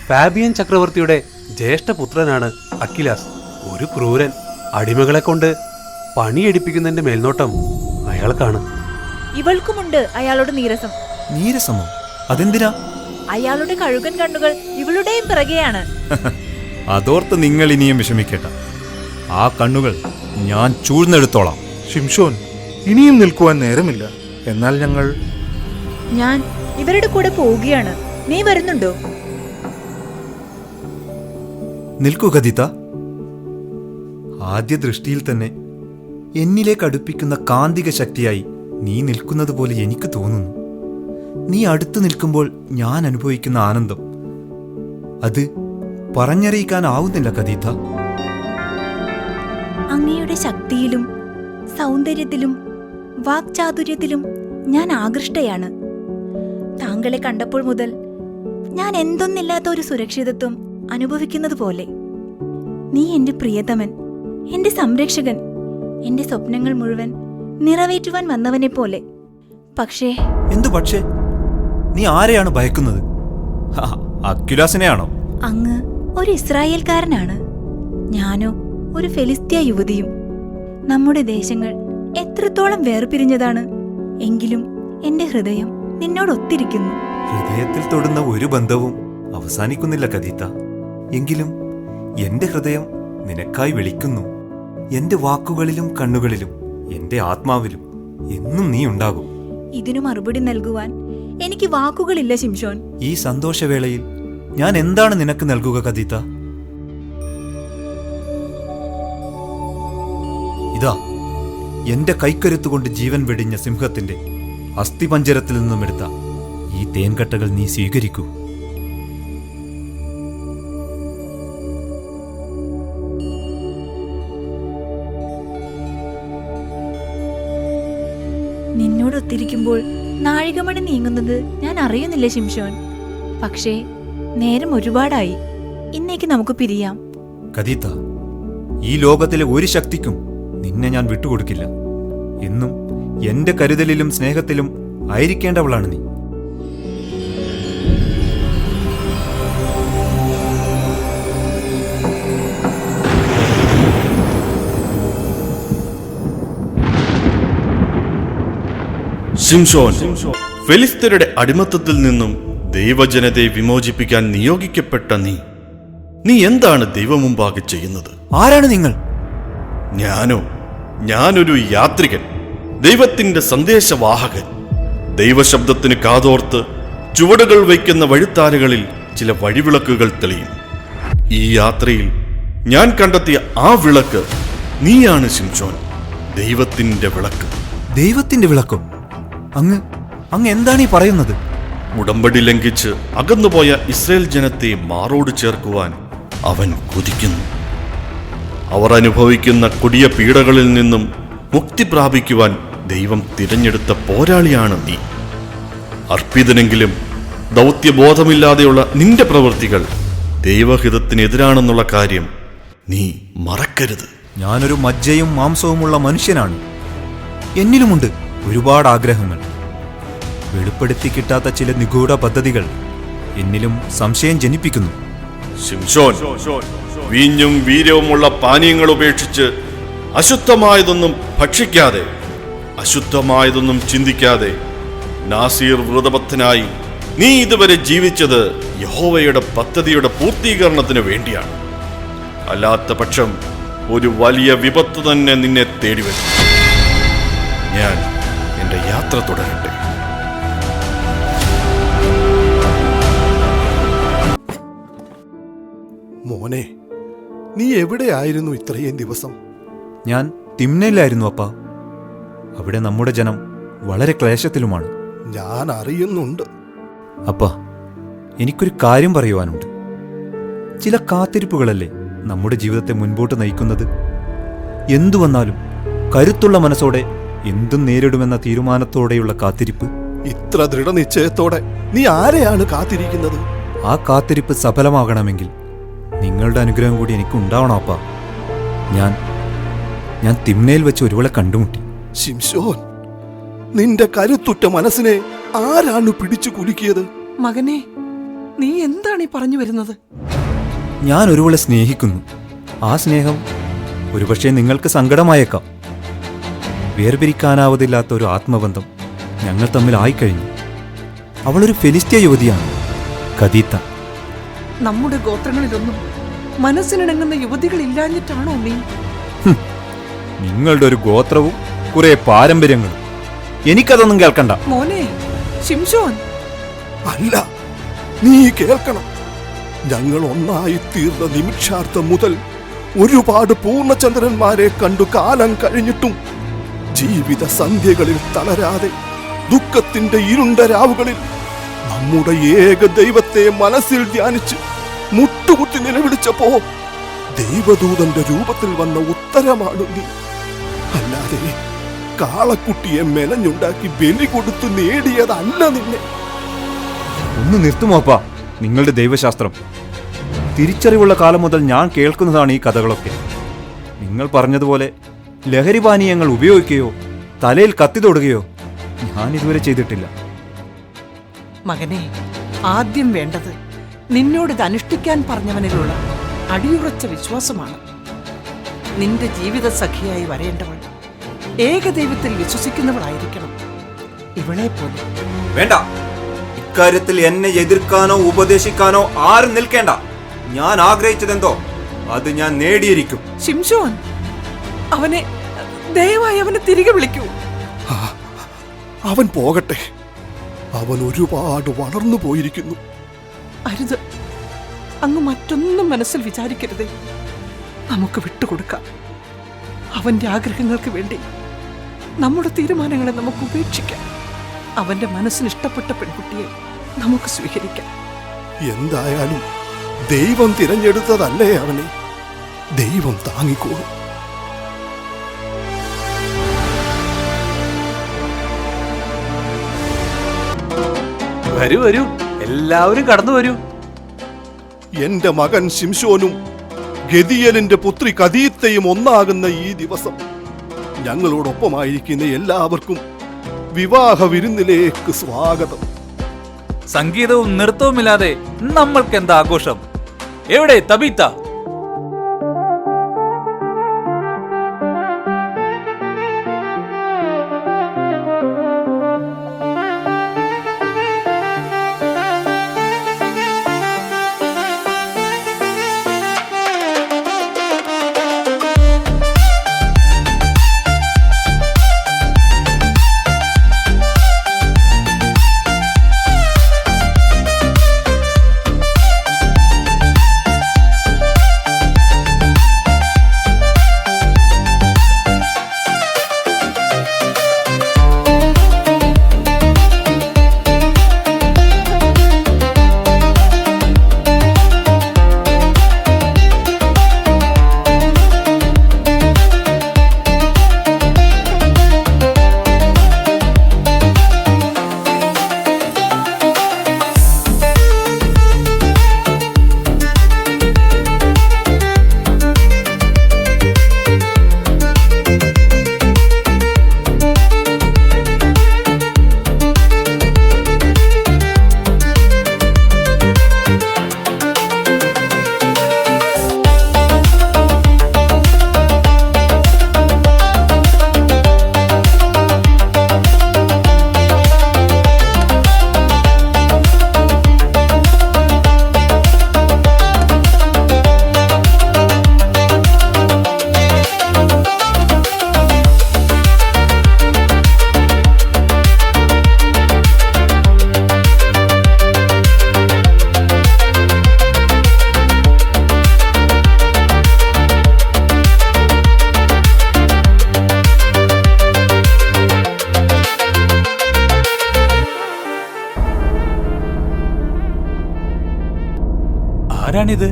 [SPEAKER 10] ഫാബിയൻ ചക്രവർത്തിയുടെ ജ്യേഷ്ഠപുത്രനാണ് അക്വിലാസ്. ഒരു ക്രൂരൻ. അടിമകളെ കൊണ്ട് പണിയെടുപ്പിക്കുന്നതിന്റെ മേൽനോട്ടം അയാൾക്കാണ്.
[SPEAKER 9] ഇവൾക്കുമുണ്ട് അയാളോട് നീരസം.
[SPEAKER 11] നീരസമോ? അതെന്തിനാ?
[SPEAKER 9] അയാളുടെ കഴുകൻ കണ്ണുകൾ ഇവളുടെയും പിറകെയാണ്.
[SPEAKER 11] അതോർത്ത് നിങ്ങൾ ഇനിയും വിഷമിക്കേണ്ട. ആ കണ്ണുകൾ ഞാൻ ചൂഴ്ന്നെടുത്തോളാം.
[SPEAKER 5] ശിംശോൻ, ഇനിയും നിൽക്കുവാൻ നേരമില്ല. എന്നാൽ
[SPEAKER 9] ഞാൻ ഇവരുടെ കൂടെ പോവുകയാണ്. നീ വരുന്നുണ്ടോ?
[SPEAKER 11] നിൽക്കൂ കദിത. ആദ്യ ദൃഷ്ടിയിൽ തന്നെ എന്നിലേക്ക് അടുപ്പിക്കുന്ന കാന്തിക ശക്തിയായി നീ നിൽക്കുന്നത് പോലെ എനിക്ക് തോന്നുന്നു. നീ അടുത്തു നിൽക്കുമ്പോൾ ഞാൻ അനുഭവിക്കുന്ന ആനന്ദം, അത് പറഞ്ഞറിയിക്കാനാവുന്നില്ല കദീത.
[SPEAKER 9] അങ്ങയുടെ ശക്തിയിലും സൗന്ദര്യത്തിലും വാക്ചാതുര്യത്തിലും ഞാൻ ആകൃഷ്ടയാണ്. താങ്കളെ കണ്ടപ്പോൾ മുതൽ ഞാൻ എന്തൊന്നില്ലാത്ത ഒരു സുരക്ഷിതത്വം അനുഭവിക്കുന്നത് പോലെ. നീ എന്റെ പ്രിയതമൻ, എന്റെ സംരക്ഷകൻ, എന്റെ സ്വപ്നങ്ങൾ മുഴുവൻ നിറവേറ്റുവാൻ വന്നവനെ പോലെ. പക്ഷേ
[SPEAKER 11] എന്തു പക്ഷേ? നീ ആരെയാണ് ഭയക്കുന്നത്? അക്വിലാസിനെയാണോ?
[SPEAKER 9] അങ്ങ് ഒരു ഇസ്രായേൽക്കാരനാണ്, ഞാനോ ഒരു ഫെലിസ്ത്യ യുവതിയും. നമ്മുടെ ദേശങ്ങൾ എത്രത്തോളം വേർപിരിഞ്ഞതാണ്. എങ്കിലും എന്റെ ഹൃദയം നിന്നോടൊത്തിരിക്കുന്നു.
[SPEAKER 11] ഹൃദയത്തിൽ തൊടുന്ന ഒരു ബന്ധവും അവസാനിക്കുന്നില്ല കദീത്ത. എങ്കിലും എന്റെ ഹൃദയം നിനക്കായി വിളിക്കുന്നു. എന്റെ വാക്കുകളിലും കണ്ണുകളിലും എന്റെ ആത്മാവിലും എന്നും നീ ഉണ്ടാകും.
[SPEAKER 9] ഇതിനു മറുപടി നൽകുവാൻ എനിക്ക് വാക്കുകളില്ല ശിംഷോൻ.
[SPEAKER 11] ഈ സന്തോഷവേളയിൽ ഞാൻ എന്താണ് നിനക്ക് നൽകുക കദീത്ത? ഇതാ, എന്റെ കൈക്കരുത്തുകൊണ്ട് ജീവൻ വെടിഞ്ഞ സിംഹത്തിന്റെ അസ്ഥിപഞ്ജരത്തിൽ നിന്നും എടുത്ത ഈ തേൻകട്ടകൾ നീ സ്വീകരിക്കൂ.
[SPEAKER 9] നിന്നോടൊത്തിരിക്കുമ്പോൾ നാഴികമണി നീങ്ങുന്നത് ഞാൻ അറിയുന്നില്ല ശിംഷോൻ. പക്ഷേ നേരം ഒരുപാടായി. ഇന്നേക്ക് നമുക്ക് പിരിയാം.
[SPEAKER 11] കദീത്ത, ഈ ലോകത്തിലെ ഒരു ശക്തിക്കും നിന്നെ ഞാൻ വിട്ടുകൊടുക്കില്ല. എന്നും എന്റെ കരുതലിലും സ്നേഹത്തിലും ആയിരിക്കേണ്ടവളാണ് നീ.
[SPEAKER 4] ശിംശോൻ, ഫെലിസ്ത്യരുടെ അടിമത്തത്തിൽ നിന്നും ദൈവജനത്തെ വിമോചിപ്പിക്കാൻ നിയോഗിക്കപ്പെട്ട നീ എന്താണ് ദൈവമുമ്പാകെ ചെയ്യുന്നത്?
[SPEAKER 11] ആരാണ് നിങ്ങൾ?
[SPEAKER 4] ഞാനൊരു യാത്രികൻ, ദൈവത്തിന്റെ സന്ദേശവാഹകൻ. ദൈവശബ്ദത്തിന് കാതോർത്ത് ചുവടുകൾ വയ്ക്കുന്ന വഴിത്താരകളിൽ ചില വഴിവിളക്കുകൾ തെളിയും. ഈ യാത്രയിൽ ഞാൻ കണ്ടെത്തിയ ആ വിളക്ക് നീയാണ് ശിംശോൻ, ദൈവത്തിന്റെ വിളക്ക്.
[SPEAKER 11] ദൈവത്തിന്റെ വിളക്കോ? അങ്ങ് എന്താണ് ഈ പറയുന്നത്?
[SPEAKER 4] ഉടമ്പടി ലംഘിച്ച് അകന്നുപോയ ഇസ്രയേൽ ജനത്തെ മാറോട് ചേർക്കുവാൻ അവൻ കൊതിക്കുന്നു. അവർ അനുഭവിക്കുന്ന കൊടിയ പീഡകളിൽ നിന്നും മുക്തി പ്രാപിക്കുവാൻ ദൈവം തിരഞ്ഞെടുത്ത പോരാളിയാണ് നീ. അർപ്പിതനെങ്കിലും ദൗത്യബോധമില്ലാതെയുള്ള നിന്റെ പ്രവൃത്തികൾ ദൈവഹിതത്തിനെതിരാണെന്നുള്ള കാര്യം നീ മറക്കരുത്.
[SPEAKER 11] ഞാനൊരു മജ്ജയും മാംസവുമുള്ള മനുഷ്യനാണ്. എന്നിലുമുണ്ട് ഒരുപാട് ആഗ്രഹങ്ങൾ. വെളിപ്പെടുത്തി കിട്ടാത്ത ചില നിഗൂഢ പദ്ധതികൾ എന്നിലും സംശയം ജനിപ്പിക്കുന്നു.
[SPEAKER 4] ശിംശോൻ, വീഞ്ഞും വീര്യവുമുള്ള പാനീയങ്ങൾ ഉപേക്ഷിച്ച് അശുദ്ധമായതൊന്നും ഭക്ഷിക്കാതെ, അശുദ്ധമായതൊന്നും ചിന്തിക്കാതെ നാസീർ വ്രതബദ്ധനായി നീ ഇതുവരെ ജീവിച്ചത് യഹോവയുടെ പദ്ധതിയുടെ പൂർത്തീകരണത്തിന് വേണ്ടിയാണ്. അല്ലാത്ത പക്ഷം ഒരു വലിയ വിപത്ത് തന്നെ നിന്നെ തേടിവരും. ഞാൻ എന്റെ യാത്ര തുടരട്ടെ.
[SPEAKER 5] മോനെ, നീ എവിടെയായിരുന്നു ഇത്രയും ദിവസം?
[SPEAKER 11] ഞാൻ തിമ്നയിലായിരുന്നു അപ്പാ. അവിടെ നമ്മുടെ ജനം വളരെ ക്ലേശത്തിലുമാണ്.
[SPEAKER 5] ഞാൻ അറിയുന്നുണ്ട്.
[SPEAKER 11] അപ്പാ, എനിക്കൊരു കാര്യം പറയുവാനുണ്ട്. ചില കാത്തിരിപ്പുകളല്ലേ നമ്മുടെ ജീവിതത്തെ മുൻപോട്ട് നയിക്കുന്നത്. എന്തു വന്നാലും കരുത്തുള്ള മനസ്സോടെ എന്തും നേരിടുമെന്ന തീരുമാനത്തോടെയുള്ള കാത്തിരിപ്പ്.
[SPEAKER 5] ഇത്ര ദൃഢനിശ്ചയത്തോടെ നീ ആരെയാണ് കാത്തിരിക്കുന്നത്?
[SPEAKER 11] ആ കാത്തിരിപ്പ് സഫലമാകണമെങ്കിൽ നിങ്ങളുടെ അനുഗ്രഹം കൂടി എനിക്ക് ഉണ്ടാവണം അപ്പാ. ഞാൻ തിമ്നയിൽ വെച്ച് ഒരുവളെ കണ്ടുമുട്ടി.
[SPEAKER 5] ശിംശോൻ, നിന്റെ കരുത്തുറ്റ മനസ്സിനെ ആരാണ് പിടിച്ചു കുലുക്കിയത്?
[SPEAKER 3] മകനെ, നീ എന്താണ് ഈ പറഞ്ഞു വരുന്നത്?
[SPEAKER 11] ഞാൻ ഒരുവളെ സ്നേഹിക്കുന്നു. ആ സ്നേഹം ഒരുപക്ഷെ നിങ്ങൾക്ക് സങ്കടമായേക്കാം. വേർപിരിക്കാനാവതില്ലാത്ത ഒരു ആത്മബന്ധം ഞങ്ങൾ തമ്മിൽ ആയിക്കഴിഞ്ഞു. അവളൊരു ഫെലിസ്ത്യ യുവതിയാണ്, കദീത്ത.
[SPEAKER 3] നമ്മുടെ ഗോത്രങ്ങളിലൊന്നും മനസ്സിനിണങ്ങുന്ന യുവതികളില്ലാഞ്ഞിട്ടാണോ നീ?
[SPEAKER 11] നിങ്ങളുടെ ഒരു ഗോത്രവും കുറെ പാരമ്പര്യങ്ങളും. എനിക്കതൊന്നും കേൾക്കണ്ട.
[SPEAKER 3] മോനെ ശിംശോൻ,
[SPEAKER 5] അല്ല, നീ കേൾക്കണം. ഞങ്ങൾ ഒന്നായി തീർന്ന നിമിഷാർത്ഥം മുതൽ ഒരുപാട് പൂർണ്ണചന്ദ്രന്മാരെ കണ്ടു കാലം കഴിഞ്ഞിട്ടും ജീവിത സന്ധ്യകളിൽ തളരാതെ ദുഃഖത്തിന്റെ ഇരുണ്ട രാവുകളിൽ നമ്മുടെ ഏക ദൈവത്തെ മനസ്സിൽ ധ്യാനിച്ച് മുട്ടുകുത്തി നിലവിളിച്ചപ്പോ ദൈവദൂതന്റെ രൂപത്തിൽ വന്ന ഉത്തരമാണ് നീ. അല്ലാതെ കാളക്കുട്ടിയെ മെനഞ്ഞുണ്ടാക്കി ബലി കൊടുത്ത് നേടിയതല്ല നിന്നെ.
[SPEAKER 11] ഒന്ന് നിർത്തുമോപ്പാ നിങ്ങളുടെ ദൈവശാസ്ത്രം. തിരിച്ചറിവുള്ള കാലം മുതൽ ഞാൻ കേൾക്കുന്നതാണ് ഈ കഥകളൊക്കെ. നിങ്ങൾ പറഞ്ഞതുപോലെ ലഹരിപാനീയങ്ങൾ ഉപയോഗിക്കുകയോ തലയിൽ കത്തി തൊടുകയോ ഞാൻ ഇതുവരെ ചെയ്തിട്ടില്ല.
[SPEAKER 3] മകനെ, ആദ്യം വേണ്ടത് നിന്നോടിത് അനുഷ്ഠിക്കാൻ പറഞ്ഞവനിലുള്ള അടിയുറച്ച വിശ്വാസമാണ്. നിന്റെ ജീവിത സഖിയായി വരേണ്ടവൾ ഏകദൈവത്തിൽ വിശ്വസിക്കുന്നവളായിരിക്കണം. ഇവളെ പോലെ.
[SPEAKER 11] വേണ്ട, ഇക്കാര്യത്തിൽ എന്നെ എതിർക്കാനോ ഉപദേശിക്കാനോ ആരും നിൽക്കേണ്ട. ഞാൻ ആഗ്രഹിച്ചതെന്തോ അത് ഞാൻ നേടിയിരിക്കും.
[SPEAKER 3] ശിംശോൻ, ദയവായി അവനെ തിരികെ വിളിക്കൂ.
[SPEAKER 5] അവൻ പോകട്ടെ. അവൻ ഒരുപാട് വളർന്നു പോയിരിക്കുന്നു.
[SPEAKER 3] അരുത്, അങ്ങ് മറ്റൊന്നും മനസ്സിൽ വിചാരിക്കരുതേ. നമുക്ക് വിട്ടുകൊടുക്കാം. അവന്റെ ആഗ്രഹങ്ങൾക്ക് വേണ്ടി നമ്മുടെ തീരുമാനങ്ങളെ നമുക്ക് ഉപേക്ഷിക്കാം. അവന്റെ മനസ്സിന് ഇഷ്ടപ്പെട്ട പെൺകുട്ടിയെ നമുക്ക് സ്വീകരിക്കാം.
[SPEAKER 5] എന്തായാലും ദൈവം തിരഞ്ഞെടുത്തതല്ലേ അവനെ. ദൈവം താങ്ങിക്കോളും.
[SPEAKER 10] വരൂ വരൂ, എല്ലാവരും കടന്നു വരൂ.
[SPEAKER 5] എന്റെ മകൻ ശിംശോനും ഗദിയേലിന്റെ പുത്രി കദീത്തയും ഒന്നാകുന്ന ഈ ദിവസം ഞങ്ങളോടൊപ്പമായിരിക്കുന്ന എല്ലാവർക്കും വിവാഹ വിരുന്നിലേക്ക് സ്വാഗതം.
[SPEAKER 7] സംഗീതവും നൃത്തവുമില്ലാതെ നമ്മൾക്ക് എന്താ ആഘോഷം? എവിടെ തബീത്ത? ആരാണിത്?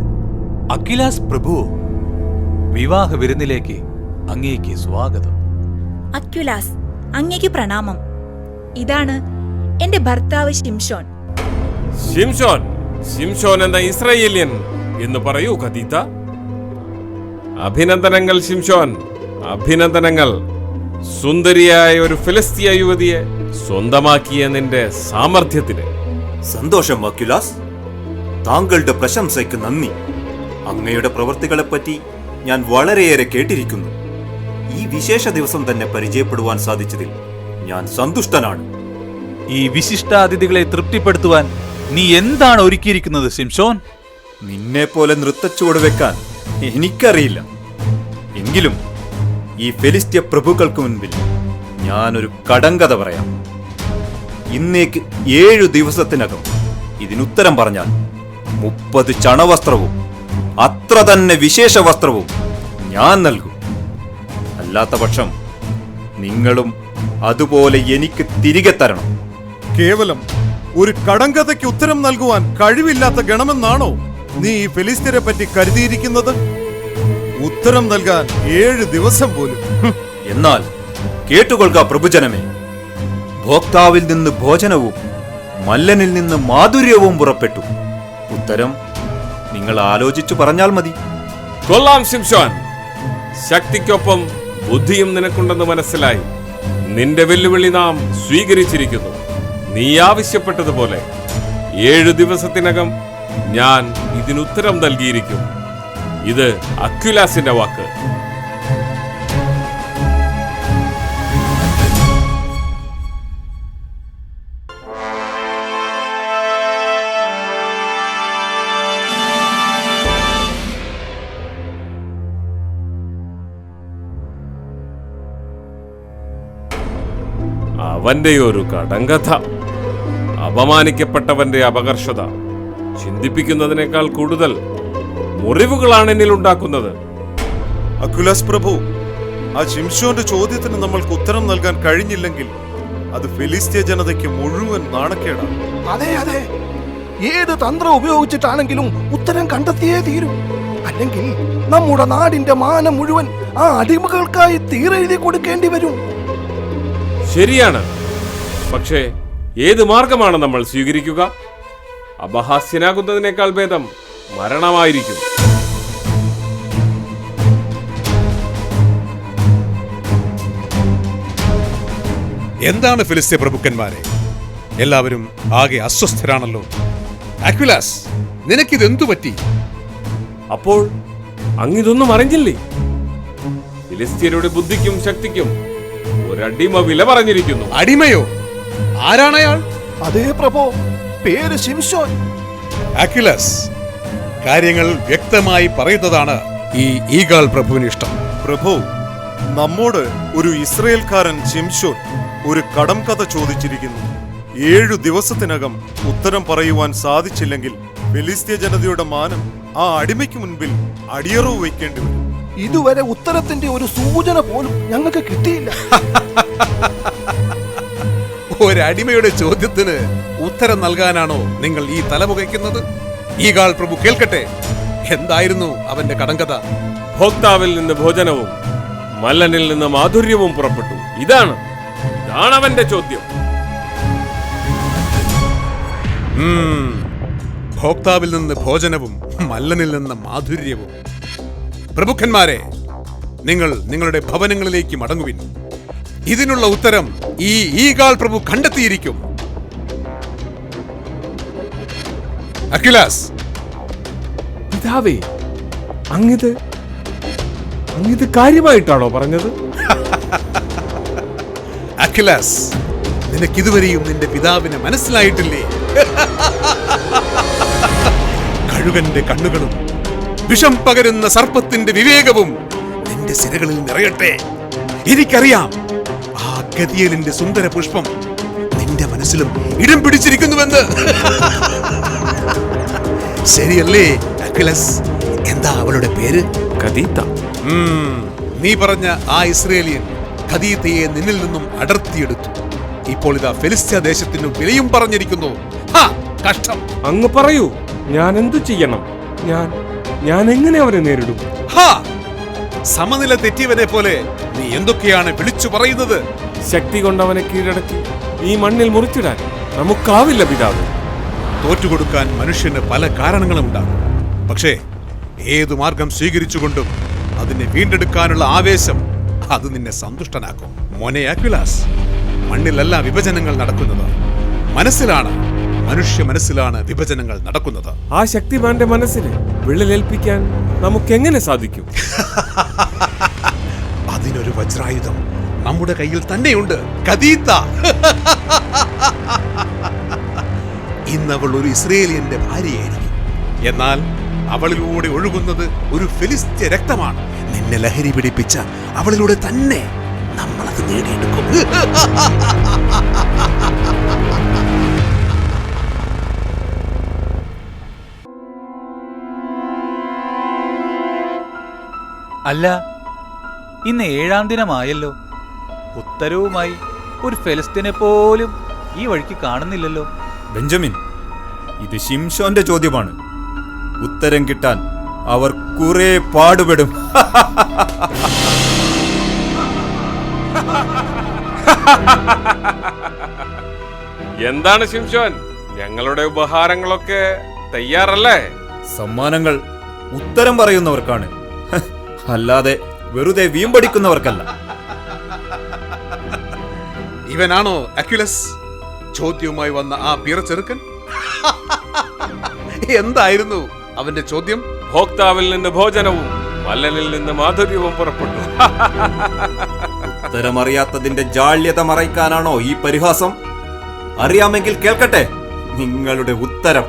[SPEAKER 7] അഖിലാസ് പ്രഭു, വിവാഹ വിരുന്നിലേക്ക് അങ്ങേക്ക് സ്വാഗതം.
[SPEAKER 9] അക്യുലാസ്, അങ്ങേക്ക് പ്രണാമം. ഇതാണ് എന്റെ ഭർത്താവ് ശിംശോൻ.
[SPEAKER 8] ശിംശോൻ, ശിംശോൻ എന്ന ഇസ്രായേല്യൻ എന്ന് പറയൂ ഖദീത്ത. അഭിനന്ദനങ്ങൾ ശിംശോൻ, അഭിനന്ദനങ്ങൾ. സുന്ദരിയായ ഒരു ഫിലിസ്തീയ യുവതിയെ സ്വന്തമാക്കിയ നിന്റെ സാമർഥ്യത്തിന്.
[SPEAKER 11] സന്തോഷം അക്യുലാസ്, താങ്കളുടെ പ്രശംസയ്ക്ക് നന്ദി. അങ്ങയുടെ പ്രവൃത്തികളെപ്പറ്റി ഞാൻ വളരെയേറെ കേട്ടിരിക്കുന്നു. ഈ വിശേഷ ദിവസം തന്നെ പരിചയപ്പെടുവാൻ സാധിച്ചതിൽ ഞാൻ സന്തുഷ്ടനാണ്.
[SPEAKER 7] ഈ വിശിഷ്ടാതിഥികളെ തൃപ്തിപ്പെടുത്തുവാൻ നീ എന്താണ് ഒരുക്കിയിരിക്കുന്നത് ശിംശോൻ?
[SPEAKER 11] നിന്നെ പോലെ നൃത്തച്ചുവട് വെക്കാൻ എനിക്കറിയില്ല. എങ്കിലും ഈ ഫെലിസ്ത്യ പ്രഭുക്കൾക്ക് മുൻപിൽ ഞാനൊരു കടങ്കഥ പറയാം. ഇന്നേക്ക് 7 ദിവസത്തിനകം ഇതിനുത്തരം പറഞ്ഞാൽ 30 ചണവസ്ത്രവും അത്ര തന്നെ വിശേഷ വസ്ത്രവും ഞാൻ നൽകും. അല്ലാത്ത പക്ഷം നിങ്ങളും അതുപോലെ എനിക്ക് തിരികെ തരണം.
[SPEAKER 4] കേവലം ഒരു കടങ്കഥയ്ക്ക് ഉത്തരം നൽകുവാൻ കഴിവില്ലാത്ത ഗണമെന്നാണോ നീ ഈ ഫെലിസ്ത്യരെ പറ്റി കരുതിയിരിക്കുന്നത്? ഉത്തരം നൽകാൻ 7 ദിവസം പോലും.
[SPEAKER 11] എന്നാൽ കേട്ടുകൊള്ളുക പ്രഭുജനമേ, ഭോക്താവിൽ നിന്ന് ഭോജനവും മല്ലനിൽ നിന്ന് മാധുര്യവും പുറപ്പെട്ടു. ഉത്തരം നിങ്ങൾ ആലോചിച്ചു പറഞ്ഞാൽ മതി.
[SPEAKER 8] കൊള്ളാം ശിംശോൻ, ശക്തിക്കൊപ്പം ബുദ്ധിയും നിനക്കുണ്ടെന്ന് മനസ്സിലായി. നിന്റെ വെല്ലുവിളി നാം സ്വീകരിച്ചിരിക്കുന്നു. നീ ആവശ്യപ്പെട്ടതുപോലെ 7 ദിവസത്തിനകം ഞാൻ ഇതിനുത്തരം നൽകിയിരിക്കും. ഇത് അക്യുലാസിന്റെ വാക്ക്. അവന്റെ ഒരു കടങ്കഥ, അപമാനിക്കപ്പെട്ടവന്റെ അപകർഷത ചിന്തിപ്പിക്കുന്നതിനേക്കാൾ കൂടുതൽ മുറിവുകളാണ് എന്നിൽ ഉണ്ടാക്കുന്നത്.
[SPEAKER 4] അക്വിലാസ് പ്രഭു, ആ ശിംശോന്റെ ചോദ്യത്തിന് നമ്മൾക്ക് ഉത്തരം നൽകാൻ കഴിഞ്ഞില്ലെങ്കിൽ അത് ഫെലിസ്ത്യ ജനതയ്ക്ക് മുഴുവൻ നാണക്കേടാണ്.
[SPEAKER 5] അതെ അതെ, ഏത് തന്ത്രം ഉപയോഗിച്ചിട്ടാണെങ്കിലും ഉത്തരം കണ്ടെത്തിയേ തീരൂ. അല്ലെങ്കിൽ നമ്മുടെ നാടിന്റെ മാനം മുഴുവൻ ആ അടിമകൾക്കായി തീരെഴുതി കൊടുക്കേണ്ടി വരും.
[SPEAKER 8] ശരിയാണ്. പക്ഷേ ഏത് മാർഗമാണ് നമ്മൾ സ്വീകരിക്കുക? അപഹാസ്യനാകുന്നതിനേക്കാൾ ഭേദം മരണമായിരിക്കും.
[SPEAKER 12] എന്താണ് ഫിലിസ്ത്യ പ്രഭുക്കന്മാരെ, എല്ലാവരും ആകെ അസ്വസ്ഥരാണല്ലോ. അക്വിലാസ്, നിനക്കിതെന്തു പറ്റി?
[SPEAKER 8] അപ്പോൾ അങ്ങിതൊന്നും അറിഞ്ഞില്ലേ? ഫിലിസ്ത്യരുടെ ബുദ്ധിക്കും ശക്തിക്കും ഒരടിമ വില പറഞ്ഞിരിക്കുന്നു.
[SPEAKER 12] അടിമയോ? ആരാണയാൾ?
[SPEAKER 5] അതേ പ്രഭോ, പേര് ശിംശോൻ.
[SPEAKER 12] അക്വിലാസ്, കാര്യങ്ങൾ വ്യക്തമായി പറയുന്നതാണ് ഈ ഈഗാൾ പ്രഭുവിന് ഇഷ്ടം.
[SPEAKER 4] പ്രഭു, നമ്മോട് ഒരു ഇസ്രയേൽക്കാരൻ ശിംശോൻ ഒരു കടം കഥ ചോദിച്ചിരിക്കുന്നു. 7 ദിവസത്തിനകം ഉത്തരം പറയുവാൻ സാധിച്ചില്ലെങ്കിൽ ഫെലിസ്ത്യ ജനതയുടെ മാനം ആ അടിമയ്ക്ക് മുൻപിൽ അടിയറവ് വയ്ക്കേണ്ടി വരും.
[SPEAKER 5] ഇതുവരെ ഉത്തരത്തിന്റെ ഒരു സൂചന പോലും ഞങ്ങൾക്ക് കിട്ടിയില്ല.
[SPEAKER 12] ഒരടിമയുടെ ചോദ്യത്തിന് ഉത്തരം നൽകാനാണോ നിങ്ങൾ ഈ തലമുകയ്ക്കുന്നത്? ഈഗാൾ പ്രഭു കേൾക്കട്ടെ, എന്തായിരുന്നു അവന്റെ കടങ്കഥ?
[SPEAKER 8] ഭോക്താവിൽ നിന്ന് ഭോജനവും മല്ലനിൽ നിന്ന് മാധുര്യവും പുറപ്പെട്ടു. ഇതാണ് അവന്റെ ചോദ്യം.
[SPEAKER 12] ഭോക്താവിൽ നിന്ന് ഭോജനവും മല്ലനിൽ നിന്ന് മാധുര്യവും. പ്രഭുക്കന്മാരെ, നിങ്ങൾ നിങ്ങളുടെ ഭവനങ്ങളിലേക്ക് മടങ്ങുവിൻ. ഇതിനുള്ള ഉത്തരം ഈ ഈഗാൾ പ്രഭു കണ്ടെത്തിയിരിക്കും. അക്വിലാസ്,
[SPEAKER 8] പിതാവേ, അങ്ങിത് കാര്യമായിട്ടാണോ പറഞ്ഞത്?
[SPEAKER 12] അക്വിലാസ്, നിനക്കിതുവരെയും നിന്റെ പിതാവിനെ മനസ്സിലായിട്ടില്ലേ? കഴുകന്റെ കണ്ണുകളും വിഷം പകരുന്ന സർപ്പത്തിന്റെ വിവേകവും നിന്റെ സിരകളിൽ നിറയട്ടെ. എനിക്കറിയാം, ആ ഗതിയലിന്റെ സുന്ദര പുഷ്പം നിന്റെ മനസ്സിലും ഇടം പിടിച്ചിരിക്കുന്നുവെന്ന്. ശരിയല്ലേ അക്വിലസ്? എന്താ അവളുടെ പേര്?
[SPEAKER 8] ഖദീത്ത.
[SPEAKER 12] നീ പറഞ്ഞ ആ ഇസ്രയേലിയൻ ഖദീത്തയെ നിന്നിൽ നിന്നും അടർത്തിയെടുത്തു. ഇപ്പോൾ ഇതാ ഫെലിസ്ത്യ ദേശത്തിന് വിലയും പറഞ്ഞിരിക്കുന്നു. കഷ്ടം.
[SPEAKER 8] അങ്ങ് പറയൂ, ഞാൻ എന്തു ചെയ്യണം? ഞാൻ എങ്ങനെ അവരെ നേരിടും?
[SPEAKER 12] സമനില തെറ്റിയവനെ പോലെ നീ എന്തൊക്കെയാണ് വിളിച്ചു പറയുന്നത്?
[SPEAKER 8] ശക്തി കൊണ്ടവനെ കീഴടക്കി ഈ മണ്ണിൽ മുറിച്ചിടാൻ നമുക്കാവില്ല പിതാവ്.
[SPEAKER 12] തോറ്റുകൊടുക്കാൻ മനുഷ്യന് പല കാരണങ്ങളും ഉണ്ടാകും. പക്ഷേ ഏതു മാർഗം സ്വീകരിച്ചുകൊണ്ടും അതിനെ വീണ്ടെടുക്കാനുള്ള ആവേശം അത് നിന്നെ സന്തുഷ്ടനാക്കും. മോനെ അക്വിലാസ്, മണ്ണിലല്ല വിഭജനങ്ങൾ നടക്കുന്നത്, മനസ്സിലാണ്, മനുഷ്യ മനസ്സിലാണ് വിഭജനങ്ങൾ നടക്കുന്നത്.
[SPEAKER 8] ആ ശക്തിമാന്റെ മനസ്സിന് വിള്ളലേൽപ്പിക്കാൻ നമുക്കെങ്ങനെ സാധിക്കും?
[SPEAKER 12] അതിനൊരു വജ്രായുധം നമ്മുടെ കയ്യിൽ തന്നെയുണ്ട്, ഖദീത്ത. ഇന്നവൾ ഒരു ഇസ്രയേലിയന്റെ ഭാര്യയായിരിക്കും. എന്നാൽ അവളിലൂടെ ഒഴുകുന്നത് ഒരു ഫെലിസ്ത്യ രക്തമാണ്. നിന്നെ ലഹരി പിടിപ്പിച്ച അവളിലൂടെ തന്നെ നമ്മളത് നേടിയെടുക്കും.
[SPEAKER 7] അല്ല, ഇന്ന് 7-ാം ദിനമായല്ലോ. ഉത്തരവുമായി ഒരു ഫെലിസ്തീനെ പോലും ഈ വഴിക്ക് കാണുന്നില്ലല്ലോ.
[SPEAKER 11] ബെഞ്ചമിൻ, ഇത് ശിംശോന്റെ ചോദ്യമാണ്. ഉത്തരം കിട്ടാൻ അവർ കുറെ പാടുപെടും.
[SPEAKER 8] എന്താണ് ശിംശോൻ, ഞങ്ങളുടെ ഉപഹാരങ്ങളൊക്കെ തയ്യാറല്ലേ?
[SPEAKER 11] സമ്മാനങ്ങൾ ഉത്തരം പറയുന്നവർക്കാണ്, അല്ലാതെ വെറുതെ വീമ്പടിക്കുന്നവർക്കല്ല.
[SPEAKER 12] ഇവനാണോ അക്വിലസ്, ചോദ്യവുമായി വന്ന ആ പിറച്ചെറുക്കൻ? എന്തായിരുന്നു അവന്റെ ചോദ്യം?
[SPEAKER 8] ഭോക്താവിൽ നിന്ന് ഭോജനവും മല്ലനിൽ നിന്ന് മാധുര്യവും പുറപ്പെട്ടു.
[SPEAKER 11] ഉത്തരമറിയാത്തതിന്റെ ജാള്യത മറയ്ക്കാനാണോ ഈ പരിഹാസം? അറിയാമെങ്കിൽ കേൾക്കട്ടെ നിങ്ങളുടെ ഉത്തരം.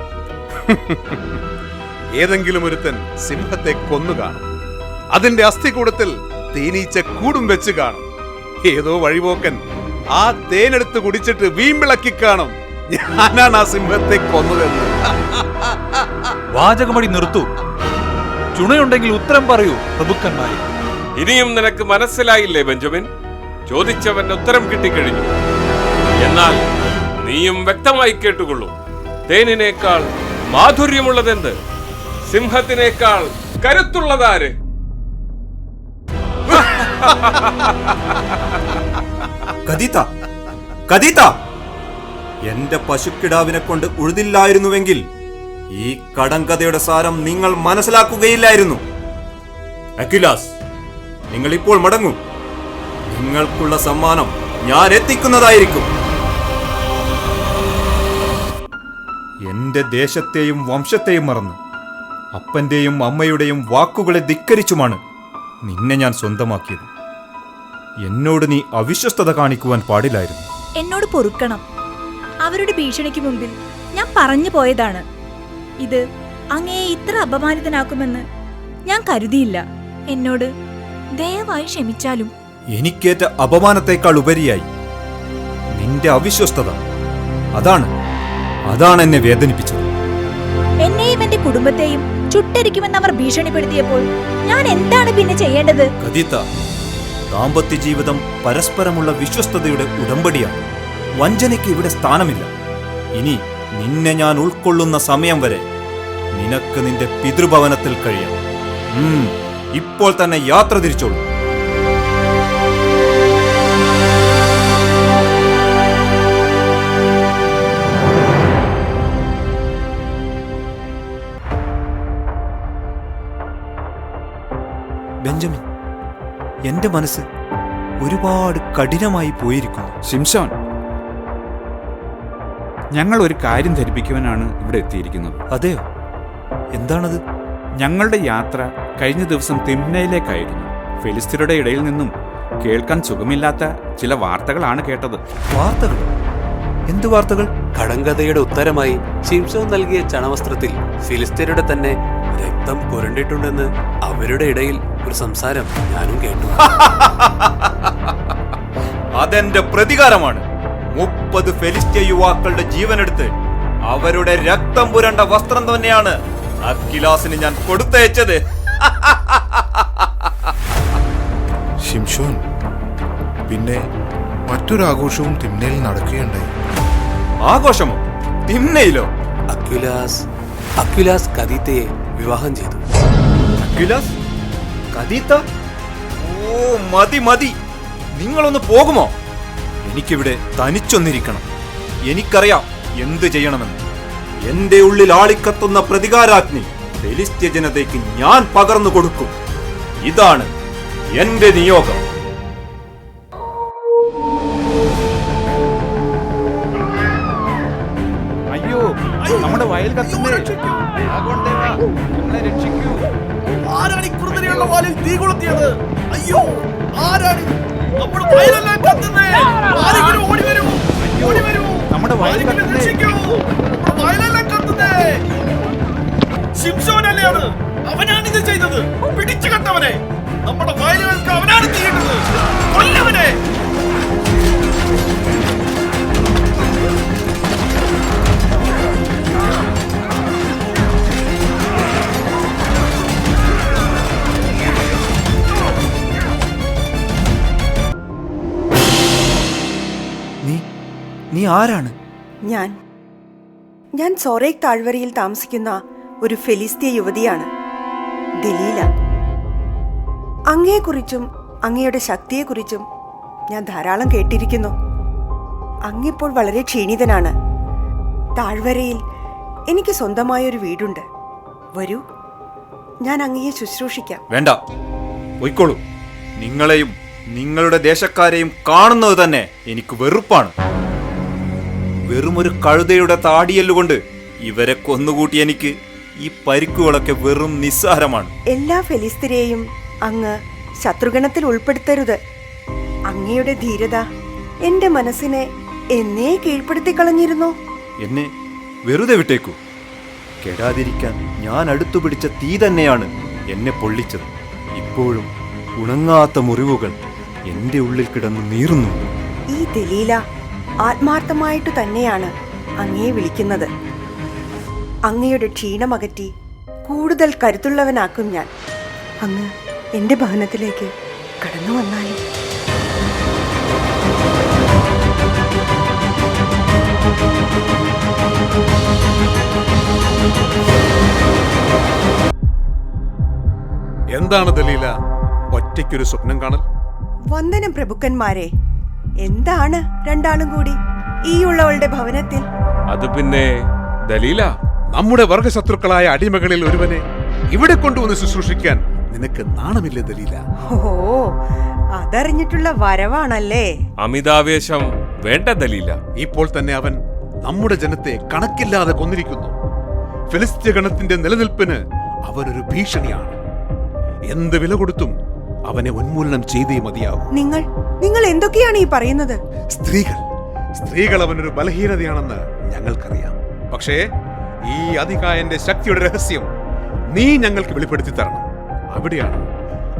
[SPEAKER 12] ഏതെങ്കിലും ഒരുത്തൻ സിംഹത്തെ കൊന്നു കാണും, അതിന്റെ അസ്ഥികൂടത്തിൽ തേനീച്ച കൂടും വെച്ച് കാണും. ഏതോ വഴിപോക്കൻ ആ തേനെടുത്ത് കുടിച്ചിട്ട് വീമ്പിളക്കി കാണും ഞാനാണ് ആ സിംഹത്തെ കൊന്നതെന്ന്.
[SPEAKER 7] വാചകമടി നിർത്തൂ. ചുണയുണ്ടെങ്കിൽ ഉത്തരം പറയൂ പ്രഭുക്കന്മാരെ.
[SPEAKER 8] ഇനിയും നിനക്ക് മനസ്സിലായില്ലേ ബെഞ്ചമിൻ? ചോദിച്ചവൻ ഉത്തരം കിട്ടിക്കഴിഞ്ഞു. എന്നാൽ നീയും വ്യക്തമായി കേട്ടുകൊള്ളൂ. തേനിനേക്കാൾ മാധുര്യമുള്ളതെന്ത്? സിംഹത്തിനേക്കാൾ കരുത്തുള്ളതാര്?
[SPEAKER 11] കദീത, കദീത, എന്റെ പശുക്കിടാവിനെ കൊണ്ട് ഉഴുതില്ലായിരുന്നുവെങ്കിൽ ഈ കടങ്കഥയുടെ സാരം നിങ്ങൾ മനസ്സിലാക്കുകയില്ലായിരുന്നു. അക്വിലാസ്, നിങ്ങൾ ഇപ്പോൾ മടങ്ങൂ. നിങ്ങൾക്കുള്ള സമ്മാനം ഞാൻ എത്തിക്കുന്നതായിരിക്കും. എന്റെ ദേശത്തെയും വംശത്തെയും മറന്ന് അപ്പന്റെയും അമ്മയുടെയും വാക്കുകളെ ധിക്കരിച്ചുമാണ് നിന്നെ ഞാൻ സ്വന്തമാക്കിയത്. എന്നോട് നീ അവിശ്വസ്തത കാണിക്കുവാൻ പാടില്ലായിരുന്നു.
[SPEAKER 9] എന്നോട് പൊറുക്കണം. അവരുടെ ഭീഷണിക്ക് മുമ്പിൽ ഞാൻ പറഞ്ഞു പോയതാണ്. ഇത് അങ്ങയെ ഇത്ര അപമാനിതനാക്കുമെന്ന് ഞാൻ കരുതിയില്ല. എന്നോട് ദയവായി ക്ഷമിച്ചാലും.
[SPEAKER 11] എനിക്കേറ്റ അപമാനത്തെക്കാൾ ഉപരിയായി നിന്റെ അവിശ്വസ്തത, അതാണ് എന്നെ വേദനിപ്പിച്ചത്.
[SPEAKER 9] എന്നെയും എന്റെ കുടുംബത്തെയും ചുട്ടരിക്കുമെന്ന് അവർ ഭീഷണിപ്പെടുത്തിയപ്പോൾ ഞാൻ എന്താണ് പിന്നെ ചെയ്യേണ്ടത്?
[SPEAKER 11] കദീത, ദാമ്പത്യ ജീവിതം പരസ്പരമുള്ള വിശ്വസ്തതയുടെ ഉടമ്പടിയാണ്. വഞ്ചനയ്ക്ക് ഇവിടെ സ്ഥാനമില്ല. ഇനി നിന്നെ ഞാൻ ഉൾക്കൊള്ളുന്ന സമയം വരെ നിനക്ക് നിന്റെ പിതൃഭവനത്തിൽ കഴിയാം. ഇപ്പോൾ തന്നെ യാത്ര തിരിച്ചോളൂ. ബെഞ്ചമിൻ, എന്റെ മനസ്സ് ഒരുപാട് കഠിനമായി പോയിരിക്കുന്നു.
[SPEAKER 6] ശിംശോൻ, ഞങ്ങൾ ഒരു കാര്യം ധരിപ്പിക്കുവാനാണ് ഇവിടെ എത്തിയിരിക്കുന്നത്.
[SPEAKER 11] അതെയോ? എന്താണത്?
[SPEAKER 6] ഞങ്ങളുടെ യാത്ര കഴിഞ്ഞ ദിവസം തിമ്നയിലേക്കായിരുന്നു. ഫെലിസ്ത്യരുടെ ഇടയിൽ നിന്നും കേൾക്കാൻ സുഖമില്ലാത്ത ചില വാർത്തകളാണ് കേട്ടത്.
[SPEAKER 11] വാർത്തകൾ? എന്ത് വാർത്തകൾ?
[SPEAKER 10] കടങ്കഥയുടെ ഉത്തരമായി ശിംശോൻ നൽകിയ ചണവസ്ത്രത്തിൽ ഫിലിസ്ത്യരുടെ തന്നെ രക്തം പുരണ്ടിട്ടുണ്ടെന്ന് അവരുടെ ഇടയിൽ ഒരു സംസാരം ഞാനും കേട്ടു.
[SPEAKER 11] അതെന്റെ പ്രതികാരമാണ്. 30 ഫെലിസ്ത്യ യുവാക്കളുടെ ജീവനെടുത്ത് അവരുടെ രക്തം പുരണ്ട വസ്ത്രം തന്നെയാണ് അക്വിലാസിന് ഞാൻ കൊടുത്തയച്ചത്.
[SPEAKER 5] ശിംശോൻ, പിന്നെ മറ്റൊരു ആഘോഷവും തിമ്നയിൽ നടക്കുകയുണ്ടായി.
[SPEAKER 11] ആഘോഷമോ? തിമ്നയിലോ?
[SPEAKER 10] അക്വിലാസ് കദീതയെ വിവാഹം ചെയ്തു.
[SPEAKER 11] അക്വിലാസ്? കദീത? ഓ, മതി. നിങ്ങളൊന്ന് പോകുമോ? എനിക്കിവിടെ തനിച്ചൊന്നിരിക്കണം. എനിക്കറിയാം എന്ത് ചെയ്യണമെന്ന്. എന്റെ ഉള്ളിൽ ആളിക്കത്തുന്ന പ്രതികാരാഗ്നി ഫെലിസ്ത്യ ജനതയ്ക്ക് ഞാൻ പകർന്നു കൊടുക്കും. ഇതാണ് എന്റെ നിയോഗം.
[SPEAKER 6] അയ്യോ, നമ്മുടെ വയൽ കത്തുന്നേ! രക്ഷിക്കൂ!
[SPEAKER 1] ആരാണ് ഈ കുറുതനെയുള്ള വാലിൽ തീ കൊളുത്തിയത്? അയ്യോ, ആരാണ്? നമ്മുടെ വയലെല്ലാം കത്തുന്നേ! ആരെങ്കിലും ഓടി വരൂ!
[SPEAKER 6] നമ്മുടെ വയൽ
[SPEAKER 1] രക്ഷിക്കൂ! നമ്മുടെ വയലെല്ലാം കത്തുന്നേ! ശിംശോനല്ലേ അത്? അവനാണ് ഇത് ചെയ്തത്. പിടിച്ചു കെട്ടവനെ! നമ്മുടെ വയലുകൾക്ക് അവനാണ് തീയിട്ടത്. കൊല്ലവനെ!
[SPEAKER 11] നീ ആരാണ്?
[SPEAKER 13] ഞാൻ സോറേക് താഴ്വരയിൽ താമസിക്കുന്ന ഒരു ഫെലിസ്ത്യ യുവതിയാണ്, ദലീല. അങ്ങയെക്കുറിച്ചും അങ്ങയുടെ ശക്തിയെക്കുറിച്ചും ഞാൻ ധാരാളം കേട്ടിരിക്കുന്നു. അങ്ങിപ്പോൾ വളരെ ക്ഷീണിതനാണ്. താഴ്വരയിൽ എനിക്ക് സ്വന്തമായൊരു വീടുണ്ട്. വരൂ, ഞാൻ അങ്ങയെ ശുശ്രൂഷിക്കാം.
[SPEAKER 11] വേണ്ട, പോയിക്കോളൂ. നിങ്ങളെയും നിങ്ങളുടെ ദേശക്കാരെയും കാണുന്നത് തന്നെ എനിക്ക് വെറുപ്പാണ്. വെറുമൊരു കഴുതയുടെ താടിയല്ലുകൊണ്ട് ഇവരെ കൊന്നുകൂട്ടി എനിക്ക് ഈ പരിക്കുകളൊക്കെ വെറും നിസ്സാരമാണ്.
[SPEAKER 13] എല്ലാ ഫെലിസ്തരെയും അങ്ങ് ശത്രുഗണത്തിൽ ഉൾപ്പെടുത്തരുത്. അങ്ങയുടെ ധീരത എന്റെ മനസ്സിനെ എന്നേ കീഴ്പ്പെടുത്തി കളഞ്ഞിരുന്നു.
[SPEAKER 11] എന്നെ വെറുതെ വിട്ടേക്കൂ. കെടാതിരിക്കാൻ ഞാൻ അടുത്തു പിടിച്ച തീ തന്നെയാണ് എന്നെ പൊള്ളിച്ചത്. ഇപ്പോഴും ഉണങ്ങാത്ത മുറിവുകൾ എന്റെ ഉള്ളിൽ കിടന്ന് നീറുന്നു.
[SPEAKER 13] ഈ ദലീല ആത്മാർത്ഥമായിട്ട് തന്നെയാണ് അങ്ങയെ വിളിക്കുന്നത്. അങ്ങയുടെ ക്ഷീണമകറ്റി കൂടുതൽ കരുത്തുള്ളവനാക്കും ഞാൻ. അങ്ങ് എൻ്റെ ഭവനത്തിലേക്ക് കടന്നു വന്നാലും.
[SPEAKER 12] എന്താണ് ദലീല ഒറ്റയ്ക്കൊരു സ്വപ്നം കാണൽ?
[SPEAKER 13] വന്ദനം പ്രഭുക്കന്മാരെ. എന്താണ് രണ്ടാളും കൂടി ഈ ഉള്ളവളുടെ ഭവനത്തിൽ?
[SPEAKER 8] അത് പിന്നെ ദലീല,
[SPEAKER 12] നമ്മുടെ വർഗശത്രുക്കളായ അടിമകളിൽ ഒരുവനെ ഇവിടെ കൊണ്ടുവന്ന് ശുശ്രൂഷിക്കാൻ നിനക്ക് നാണമില്ലേ ദലീല?
[SPEAKER 13] ഓ, അതറിഞ്ഞിട്ടുള്ള വരവാണല്ലേ?
[SPEAKER 8] അമിതാവേശം വേണ്ട ദലീല.
[SPEAKER 12] ഇപ്പോൾ തന്നെ അവൻ നമ്മുടെ ജനത്തെ കണക്കില്ലാതെ കൊന്നിരിക്കുന്നു. ഫിലിസ്ത്യ ഗണത്തിന്റെ നിലനിൽപ്പിന് അവനൊരു ഭീഷണിയാണ്. എന്ത് വില കൊടുത്തും അവനെ ഉന്മൂലനം ചെയ്തേ മതിയാവും.
[SPEAKER 13] നിങ്ങൾ എന്തൊക്കെയാണ് ഈ പറയുന്നത്?
[SPEAKER 12] സ്ത്രീകൾ അവനൊരു ബലഹീനതയാണെന്ന് ഞങ്ങൾക്കറിയാം. പക്ഷേ ഈ അതികായന്റെ ശക്തിയുടെ രഹസ്യം നീ ഞങ്ങൾക്ക് വെളിപ്പെടുത്തി തരണം.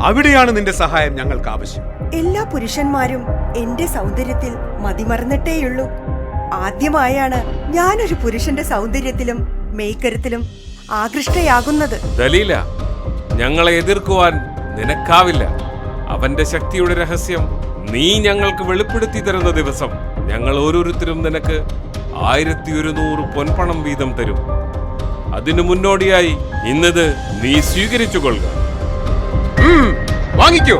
[SPEAKER 12] അവിടെയാണ് നിന്റെ സഹായം ഞങ്ങൾക്ക് ആവശ്യം.
[SPEAKER 13] എല്ലാ പുരുഷന്മാരും എന്റെ സൗന്ദര്യത്തിൽ മതിമറന്നിട്ടേയുള്ളൂ. ആദ്യമായാണ് ഞാനൊരു പുരുഷന്റെ സൗന്ദര്യത്തിലും മേക്കരത്തിലും ആകൃഷ്ടയാകുന്നത്.
[SPEAKER 8] ദലീല, ഞങ്ങളെ എതിർക്കുവാൻ നിനക്കാവില്ല. അവന്റെ ശക്തിയുടെ രഹസ്യം നീ ഞങ്ങൾക്ക് വെളിപ്പെടുത്തി തരുന്ന ദിവസം ഞങ്ങൾ ഓരോരുത്തരും നിനക്ക് 1100 പൊൻപണം വീതം തരും. അതിനു മുന്നോടിയായി ഇന്നത് നീ സ്വീകരിച്ചു കൊള്ളുക.
[SPEAKER 12] വാങ്ങിക്കോ.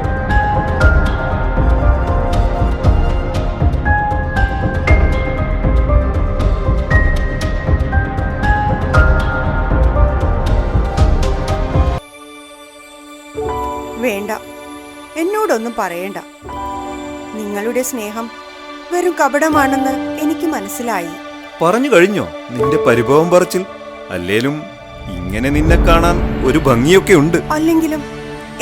[SPEAKER 13] വേണ്ട, എന്നോടൊന്നും പറയണ്ട. നിങ്ങളുടെ സ്നേഹം വെറും കപടമാണെന്ന് എനിക്ക് മനസ്സിലായി.
[SPEAKER 11] പറഞ്ഞു കഴിഞ്ഞോ നിന്റെ പരിഭവം പറച്ചിൽ? അല്ലേലും ഇങ്ങനെ നിന്നെ കാണാൻ ഒരു ഭംഗിയൊക്കെ ഉണ്ട്.
[SPEAKER 13] അല്ലെങ്കിലും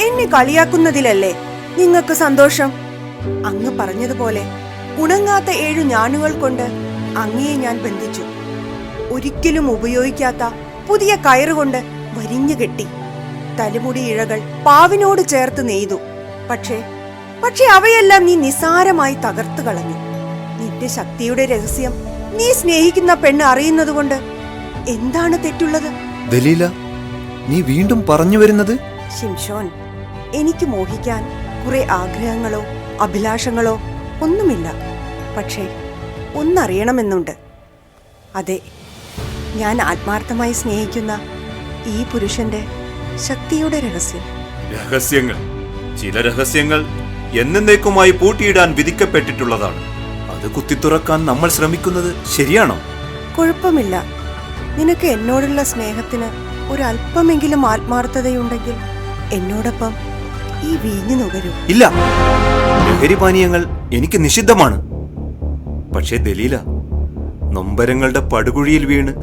[SPEAKER 13] എന്നെ കളിയാക്കുന്നതിലല്ലേ നിങ്ങൾക്ക് സന്തോഷം? അങ്ങ് പറഞ്ഞതുപോലെ ഉണങ്ങാത്ത 7 ഞാണുകൾ കൊണ്ട് അങ്ങയെ ഞാൻ ബന്ധിച്ചു. ഒരിക്കലും ഉപയോഗിക്കാത്ത പുതിയ കയറുകൊണ്ട് വരിഞ്ഞു കെട്ടി. തലമുടി ഇഴകൾ പാവിനോട് ചേർത്ത് നെയ്തു. പക്ഷേ അവയെല്ലാം നീ നിസ്സാരമായി തകർത്തു കളഞ്ഞു. നിന്റെ ശക്തിയുടെ രഹസ്യം നീ സ്നേഹിക്കുന്ന പെണ്ണ് അറിയുന്നതുകൊണ്ട് എന്താണ് തെറ്റുള്ളത്?
[SPEAKER 11] ദലീല, നീ വീണ്ടും പറഞ്ഞു വരുന്നത്?
[SPEAKER 13] ശിംശോൻ, എനിക്ക് മോഹിക്കാൻ കുറെ ആഗ്രഹങ്ങളോ അഭിലാഷങ്ങളോ ഒന്നുമില്ല. പക്ഷേ ഒന്നറിയണമെന്നുണ്ട്. അതെ, ഞാൻ ആത്മാർത്ഥമായി സ്നേഹിക്കുന്ന ഈ പുരുഷന്റെ ശക്തിയുടെ രഹസ്യം.
[SPEAKER 11] രഹസ്യങ്ങൾ, ചില രഹസ്യങ്ങൾ എന്നേക്കുമായി പൂട്ടിയിടാൻ വിധിക്കപ്പെട്ടിട്ടുള്ളതാണ്. അത് കുത്തിത്തുറക്കാൻ നമ്മൾ ശ്രമിക്കുന്നത് ശരിയാണോ?
[SPEAKER 13] കുഴപ്പമില്ല. നിനക്ക് എന്നോടുള്ള സ്നേഹത്തിന് ഒരല്പമെങ്കിലും ആത്മാർത്ഥതയുണ്ടെങ്കിൽ എന്നോടൊപ്പം ഈ വീഞ്ഞു നുകരൂ.
[SPEAKER 11] ഇല്ല, ലഹരിപാനീയങ്ങൾ എനിക്ക് നിഷിദ്ധമാണ്. പക്ഷേ ദലീല, നൊമ്പരങ്ങളുടെ പടുകുഴിയിൽ വീണ്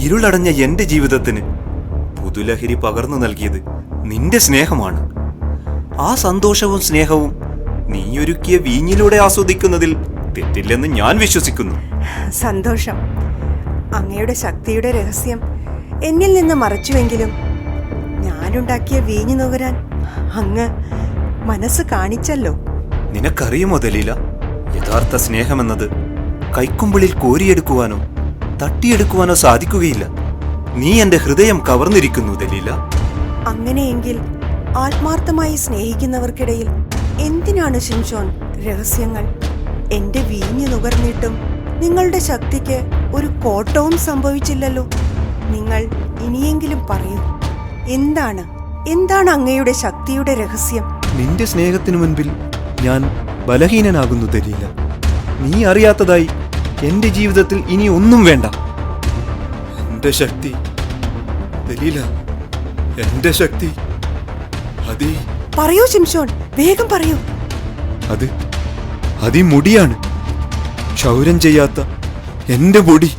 [SPEAKER 11] ഇരുളടഞ്ഞ എന്റെ ജീവിതത്തിന് പുതുലഹരി പകർന്നു നൽകിയത് നിന്റെ സ്നേഹമാണ്. ആ സന്തോഷവും സ്നേഹവും നീ ഒരുക്കിയ വീഞ്ഞിലൂടെ ആസ്വദിക്കുന്നതിൽ തെറ്റില്ലെന്ന് ഞാൻ വിശ്വസിക്കുന്നു.
[SPEAKER 13] സന്തോഷം. അങ്ങയുടെ ശക്തിയുടെ രഹസ്യം എന്നിൽ നിന്ന് മറച്ചുവെങ്കിലും ഞാനുണ്ടാക്കിയ വീഞ്ഞു നുകരാൻ അങ്ങ് മനസ്സ് കാണിച്ചല്ലോ.
[SPEAKER 11] നിനക്കറിയുമോ ദലീല, യഥാർത്ഥ സ്നേഹമെന്നത് കൈക്കുമ്പിളിൽ കോരിയെടുക്കുവാനോ തട്ടിയെടുക്കുവാനോ സാധിക്കുകയില്ല. നീ എന്റെ ഹൃദയം കവർന്നിരിക്കുന്നു ദലീല.
[SPEAKER 13] അങ്ങനെയെങ്കിൽ ആത്മാർത്ഥമായി സ്നേഹിക്കുന്നവർക്കിടയിൽ എന്തിനാണ് ശിംശോൻ രഹസ്യങ്ങൾ? എന്റെ വീഞ്ഞു നുകർന്നിട്ടും നിങ്ങളുടെ ശക്തിക്ക് ഒരു കോട്ടവും സംഭവിച്ചില്ലല്ലോ. നിങ്ങൾ ഇനിയെങ്കിലും പറയൂ, എന്താണ് അങ്ങയുടെ ശക്തിയുടെ രഹസ്യം?
[SPEAKER 11] നിന്റെ സ്നേഹത്തിനു മുൻപിൽ ഞാൻ ബലഹീനനാകുന്നു ദലീല. നീ അറിയാത്തതായി എന്റെ ജീവിതത്തിൽ ഇനി ഒന്നും വേണ്ട. എന്റെ ശക്തി ദലീല, എന്റെ ശക്തി
[SPEAKER 13] പറയൂ ശിംശോൻ, വേഗം പറയൂ.
[SPEAKER 11] അത് മുടിയാണ്. ക്ഷൗരം ചെയ്യാത്ത എന്റെ മുടി.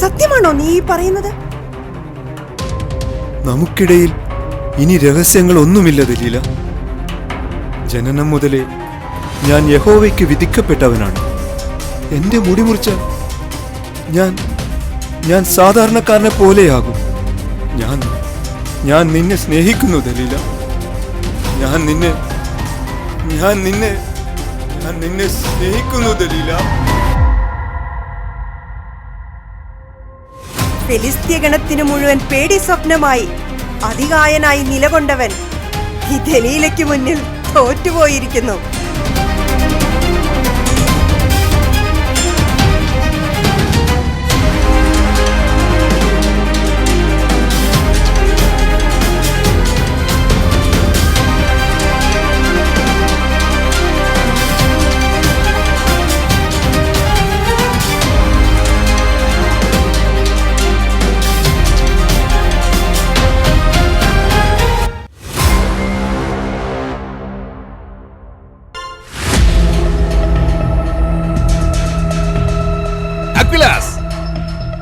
[SPEAKER 13] സത്യമാണോ നീ ഈ പറയുന്നത്?
[SPEAKER 11] നമുക്കിടയിൽ ഇനി രഹസ്യങ്ങൾ ഒന്നുമില്ല ദലീല. ജനനം മുതലേ ഞാൻ യഹോവയ്ക്ക് വിധിക്കപ്പെട്ടവനാണ്. എന്റെ മുടി മുറിച്ചാൽ ഞാൻ സാധാരണക്കാരനെ പോലെയാകും. ഞാൻ നിന്നെ സ്നേഹിക്കുന്നു ദലീല. ഞാൻ
[SPEAKER 4] ഞാൻ നിന്നെ സ്നേഹിക്കുന്നു ദലീല.
[SPEAKER 13] ഫെലിസ്ത്യ ഗണത്തിനു മുഴുവൻ പേടി സ്വപ്നമായി അതികായനായി നിലകൊണ്ടവൻ ഈ ദലീലയ്ക്ക് മുന്നിൽ തോറ്റുപോയിരിക്കുന്നു.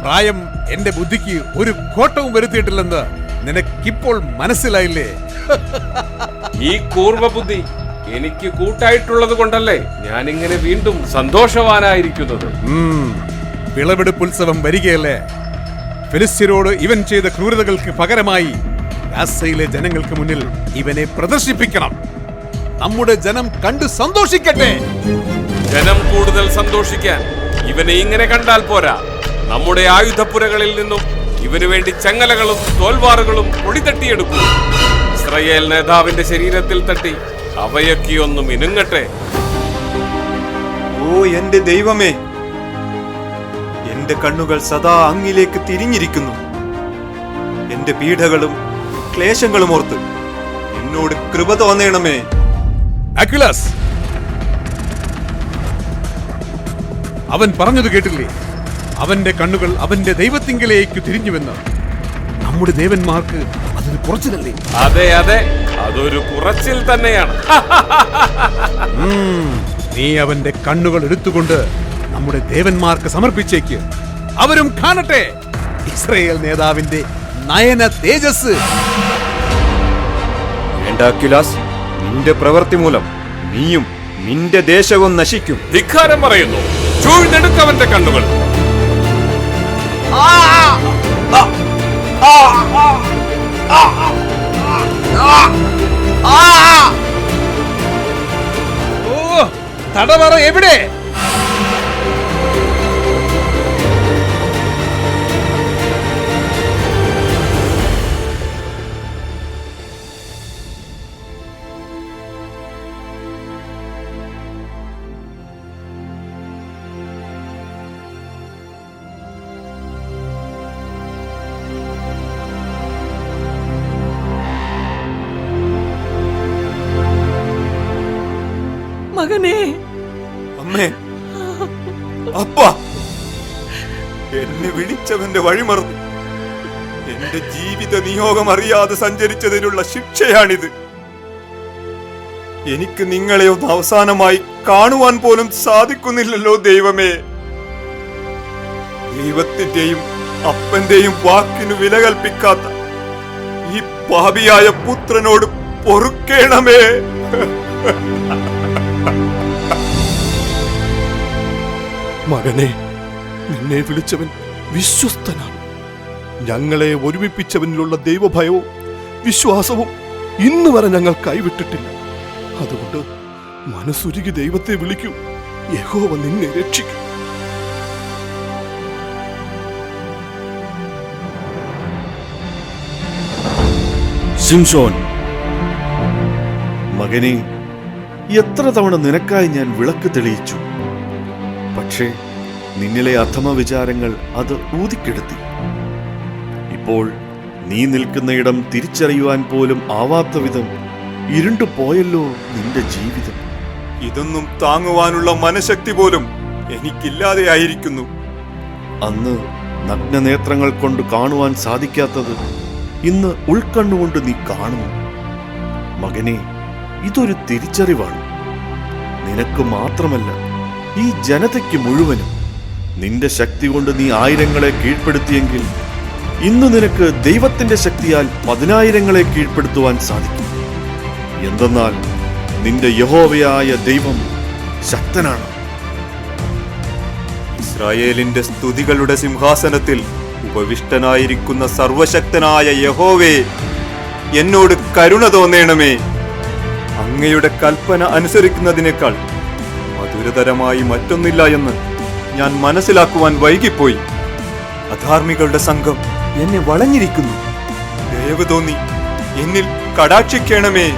[SPEAKER 12] പ്രായം എന്റെ ബുദ്ധിക്ക് ഒരു കോട്ടവും വരുത്തിയിട്ടില്ലെന്ന് നിനക്കിപ്പോൾ മനസ്സിലായില്ലേ?
[SPEAKER 8] ഈ കൂർമ്മ ബുദ്ധി എനിക്ക് കൂട്ടായിട്ടുള്ളത് കൊണ്ടല്ലേ ഞാനിങ്ങനെ വീണ്ടും സന്തോഷവാനായിരിക്കുന്നത്.
[SPEAKER 12] വിളവെടുപ്പുത്സവം വരികയല്ലേ? ഫെലിസ്ത്യരോട് ഇവൻ ചെയ്ത ക്രൂരതകൾക്ക് പകരമായി ഗാസയിലെ ജനങ്ങൾക്ക് മുന്നിൽ ഇവനെ പ്രദർശിപ്പിക്കണം. നമ്മുടെ ജനം കണ്ടു സന്തോഷിക്കട്ടെ.
[SPEAKER 8] ജനം കൂടുതൽ സന്തോഷിക്കാൻ ഇവനെ ഇങ്ങനെ കണ്ടാൽ പോരാ. നമ്മുടെ ആയുധപ്പുരകളിൽ നിന്നും ഇവന് വേണ്ടി ചങ്ങലകളും തോൽവാറുകളും പൊടിതട്ടിയെടുക്കും. ഇസ്രായേൽ നേതാവിന്റെ ശരീരത്തിൽ തട്ടി അവയൊക്കെ ഒന്ന് മിനുങ്ങട്ടെ.
[SPEAKER 4] ഓ എന്റെ ദൈവമേ, എന്റെ കണ്ണുകൾ സദാ അങ്ങിലേക്ക് തിരിഞ്ഞിരിക്കുന്നു. എന്റെ പീഡകളും ക്ലേശങ്ങളും ഓർത്ത് എന്നോട് കൃപ തോന്നണമേ.
[SPEAKER 12] അക്വിലാസ്, അവൻ പറഞ്ഞത് കേട്ടില്ലേ? അവന്റെ കണ്ണുകൾ അവന്റെ ദൈവത്തിങ്കിലേക്ക് തിരിഞ്ഞുവെന്ന്. നമ്മുടെ ദേവന്മാർക്ക് അതൊരു കുറച്ചിലല്ലേ?
[SPEAKER 8] അതെ അതെ, അതൊരു കുറച്ചിൽ തന്നെയാണ്.
[SPEAKER 12] നീ അവന്റെ കണ്ണുകൾ എടുത്തുകൊണ്ട് നമ്മുടെ ദേവന്മാർക്ക് സമർപ്പിച്ചേക്ക്. അവരും കാണട്ടെ ഇസ്രായേൽ നേതാവിന്റെ നയന തേജസ്.
[SPEAKER 4] വേണ്ട അക്വിലാസ്, നിന്റെ പ്രവൃത്തി മൂലം നീയും നിന്റെ ദേശവും നശിക്കും.
[SPEAKER 8] ധിക്കാരം പറയുന്നു. ചൂഴ്ന്നെടുക്കവന്റെ കണ്ണുകൾ.
[SPEAKER 12] ഓ, തടവറ എവിടെ?
[SPEAKER 3] മകനെ,
[SPEAKER 4] അമ്മേ, അപ്പ, എന്നെ വിളിച്ചവന്റെ വഴിമറന്നു. എന്റെ ജീവിത നിയോഗം അറിയാതെ സഞ്ചരിച്ചതിനുള്ള ശിക്ഷയാണിത്. എനിക്ക് നിങ്ങളെ ഒന്ന് അവസാനമായി കാണുവാൻ പോലും സാധിക്കുന്നില്ലല്ലോ ദൈവമേ. ദൈവത്തിന്റെയും അപ്പന്റെയും വാക്കിനു വില കൽപ്പിക്കാത്ത ഈ പാപിയായ പുത്രനോട് പൊറുക്കേണമേ.
[SPEAKER 5] മകനെ, നിന്നെ വിളിച്ചവൻ വിശ്വസ്തനാണ്. ഞങ്ങളെ ഒരുമിപ്പിച്ചവനിലുള്ള ദൈവഭയവും വിശ്വാസവും ഇന്ന് വരെ ഞങ്ങൾ കൈവിട്ടിട്ടില്ല. അതുകൊണ്ട് മനസ്സുരുകി ദൈവത്തെ വിളിക്കൂ. യഹോവ നിന്നെ രക്ഷിക്കും.
[SPEAKER 14] ശിംശോൻ, മകനെ, എത്ര തവണ നിനക്കായി ഞാൻ വിളക്ക് തെളിയിച്ചു. പക്ഷേ നിന്നിലെ അധമ വിചാരങ്ങൾ അത് ഊതിക്കെടുത്തി. ഇപ്പോൾ നീ നിൽക്കുന്ന ഇടം തിരിച്ചറിയുവാൻ പോലും ആവാത്ത വിധം ഇരുണ്ടു പോയല്ലോ നിന്റെ ജീവിതം.
[SPEAKER 4] ഇതൊന്നും താങ്ങുവാനുള്ള മനഃശക്തി പോലും എനിക്കില്ലാതെയായിരിക്കുന്നു.
[SPEAKER 14] അന്ന് നഗ്നനേത്രങ്ങൾ കൊണ്ട് കാണുവാൻ സാധിക്കാത്തത് ഇന്ന് ഉൾക്കണ്ണുകൊണ്ട് നീ കാണുന്നു. മകനെ, ഇതൊരു തിരിച്ചറിവാണ്. നിനക്ക് മാത്രമല്ല, ഈ ജനതയ്ക്ക് മുഴുവനും. നിന്റെ ശക്തി കൊണ്ട് നീ ആയിരങ്ങളെ കീഴ്പ്പെടുത്തിയെങ്കിൽ ഇന്ന് നിനക്ക് ദൈവത്തിന്റെ ശക്തിയാൽ 10,000-ങ്ങളെ കീഴ്പ്പെടുത്തുവാൻ സാധിക്കും. എന്തെന്നാൽ നിന്റെ യഹോവയായ ദൈവം ശക്തനാണ്.
[SPEAKER 4] ഇസ്രായേലിന്റെ സ്തുതികളുടെ സിംഹാസനത്തിൽ ഉപവിഷ്ടനായിരിക്കുന്ന സർവശക്തനായ യഹോവേ, എന്നോട് കരുണ തോന്നേണമേ. അങ്ങയുടെ കൽപ്പന അനുസരിക്കുന്നതിനേക്കാൾ മധുരതരമായി മറ്റൊന്നില്ല എന്ന് ഞാൻ മനസ്സിലാക്കുവാൻ വൈകിപ്പോയി. അധാർമികളുടെ സംഘം എന്നെ വളഞ്ഞിരിക്കുന്നു. ദയവ് തോന്നി എന്നിൽ കടാക്ഷിക്കണമേ.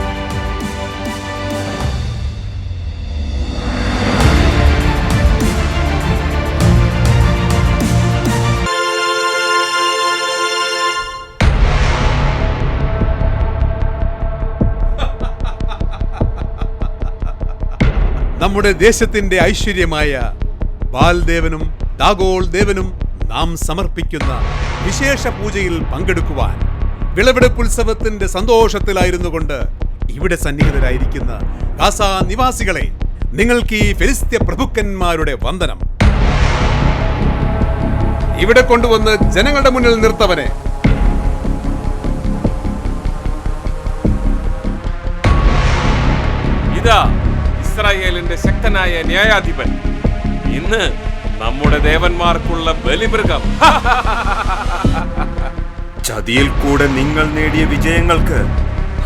[SPEAKER 12] നമ്മുടെ ദേശത്തിന്റെ ഐശ്വര്യമായ ബാൽദേവനും ദാഗോൾ ദേവനും നാം സമർപ്പിക്കുന്ന വിശേഷ പൂജയിൽ പങ്കെടുക്കുവാൻ വിളവെടുപ്പുത്സവത്തിന്റെ സന്തോഷത്തിലായിരുന്നു കൊണ്ട് ഇവിടെ സന്നിഹിതരായിരിക്കുന്ന ഗാസ നിവാസികളെ, നിങ്ങൾക്ക് ഈ ഫെലിസ്ത്യ പ്രഭുക്കന്മാരുടെ വന്ദനം. ഇവിടെ കൊണ്ടുവന്ന് ജനങ്ങളുടെ മുന്നിൽ നിർത്തവനെ.
[SPEAKER 8] ഇതാ ഇസ്രായേലിന്റെ ശക്തനായ ന്യായാധിപൻ, ഇന്ന് നമ്മുടെ ദേവന്മാർക്കുള്ള ബലിമൃഗം.
[SPEAKER 4] ചതിയിൽ കൂടെ നിങ്ങൾ നേടിയ വിജയങ്ങൾക്ക്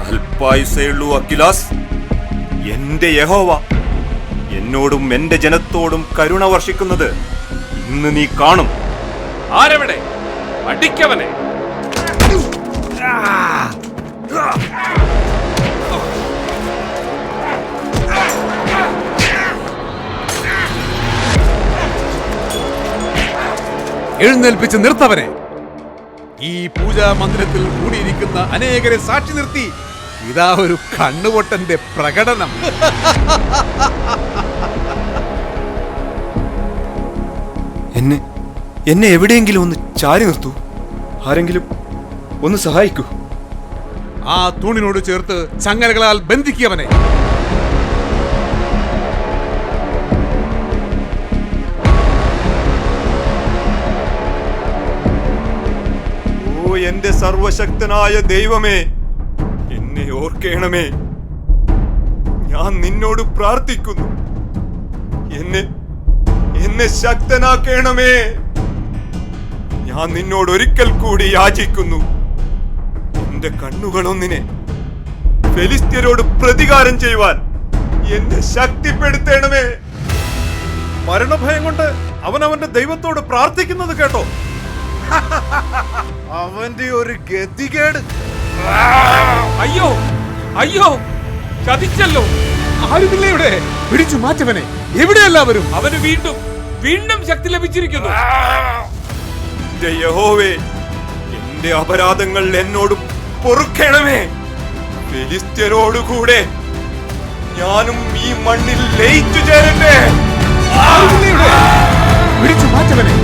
[SPEAKER 4] അല്പായുസേയുള്ളൂ അഖിലാസ്. എന്റെ യഹോവ എന്നോടും എന്റെ ജനത്തോടും കരുണ വർഷിക്കുന്നത് ഇന്ന് നീ കാണും.
[SPEAKER 8] ആരെവിടെ? അടിക്കവനെ.
[SPEAKER 12] എഴുന്നേൽപ്പിച്ച് നിർത്തവനെ. ഈ പൂജാ മന്ദിരത്തിൽ കൂടിയിരിക്കുന്ന അനേകരെ സാക്ഷി നിർത്തി ഇതാ ഒരു കണ്ണുപൊട്ടന്റെ പ്രകടനം.
[SPEAKER 4] എന്നെ എവിടെയെങ്കിലും ഒന്ന് ചാരി നിർത്തൂ. ആരെങ്കിലും ഒന്ന് സഹായിക്കൂ.
[SPEAKER 12] ആ തൂണിനോട് ചേർത്ത് ചങ്ങലകളാൽ ബന്ധിക്കവനെ.
[SPEAKER 4] എന്റെ സർവശക്തനായ ദൈവമേ, എന്നെ ഓർക്കേണമേ. ഞാൻ നിന്നോട് പ്രാർത്ഥിക്കുന്നു. എന്നെ ശക്തനാക്കേണമേ. ഞാൻ നിന്നോട് ഒരിക്കൽ കൂടി യാചിക്കുന്നു. എന്റെ കണ്ണുകളൊന്നിനെ ഫെലിസ്ത്യരോട് പ്രതികാരം ചെയ്യുവാൻ എന്നെ ശക്തിപ്പെടുത്തേണമേ. മരണഭയം കൊണ്ട് അവനവന്റെ ദൈവത്തോട് പ്രാർത്ഥിക്കുന്നത് കേട്ടോ. അവന്റെ ഒരു ഗതികേട്.
[SPEAKER 8] അയ്യോ അയ്യോ, ചതിച്ചല്ലോ.
[SPEAKER 12] ആരുമില്ല ഇവിടെ. പിടിച്ചു മാറ്റവനെ. എവിടെ എല്ലാവരും?
[SPEAKER 8] അവന് വീണ്ടും ശക്തി ലഭിച്ചിരിക്കുന്നു.
[SPEAKER 4] എന്റെ യഹോവേ, എന്റെ അപരാധങ്ങൾ എന്നോട് പൊറുക്കണമേ. ഫെലിസ്ത്യരോടുകൂടെ ഞാനും ഈ മണ്ണിൽ ലയിച്ചു ചേരട്ടെ.
[SPEAKER 12] പിടിച്ചു മാറ്റവനെ.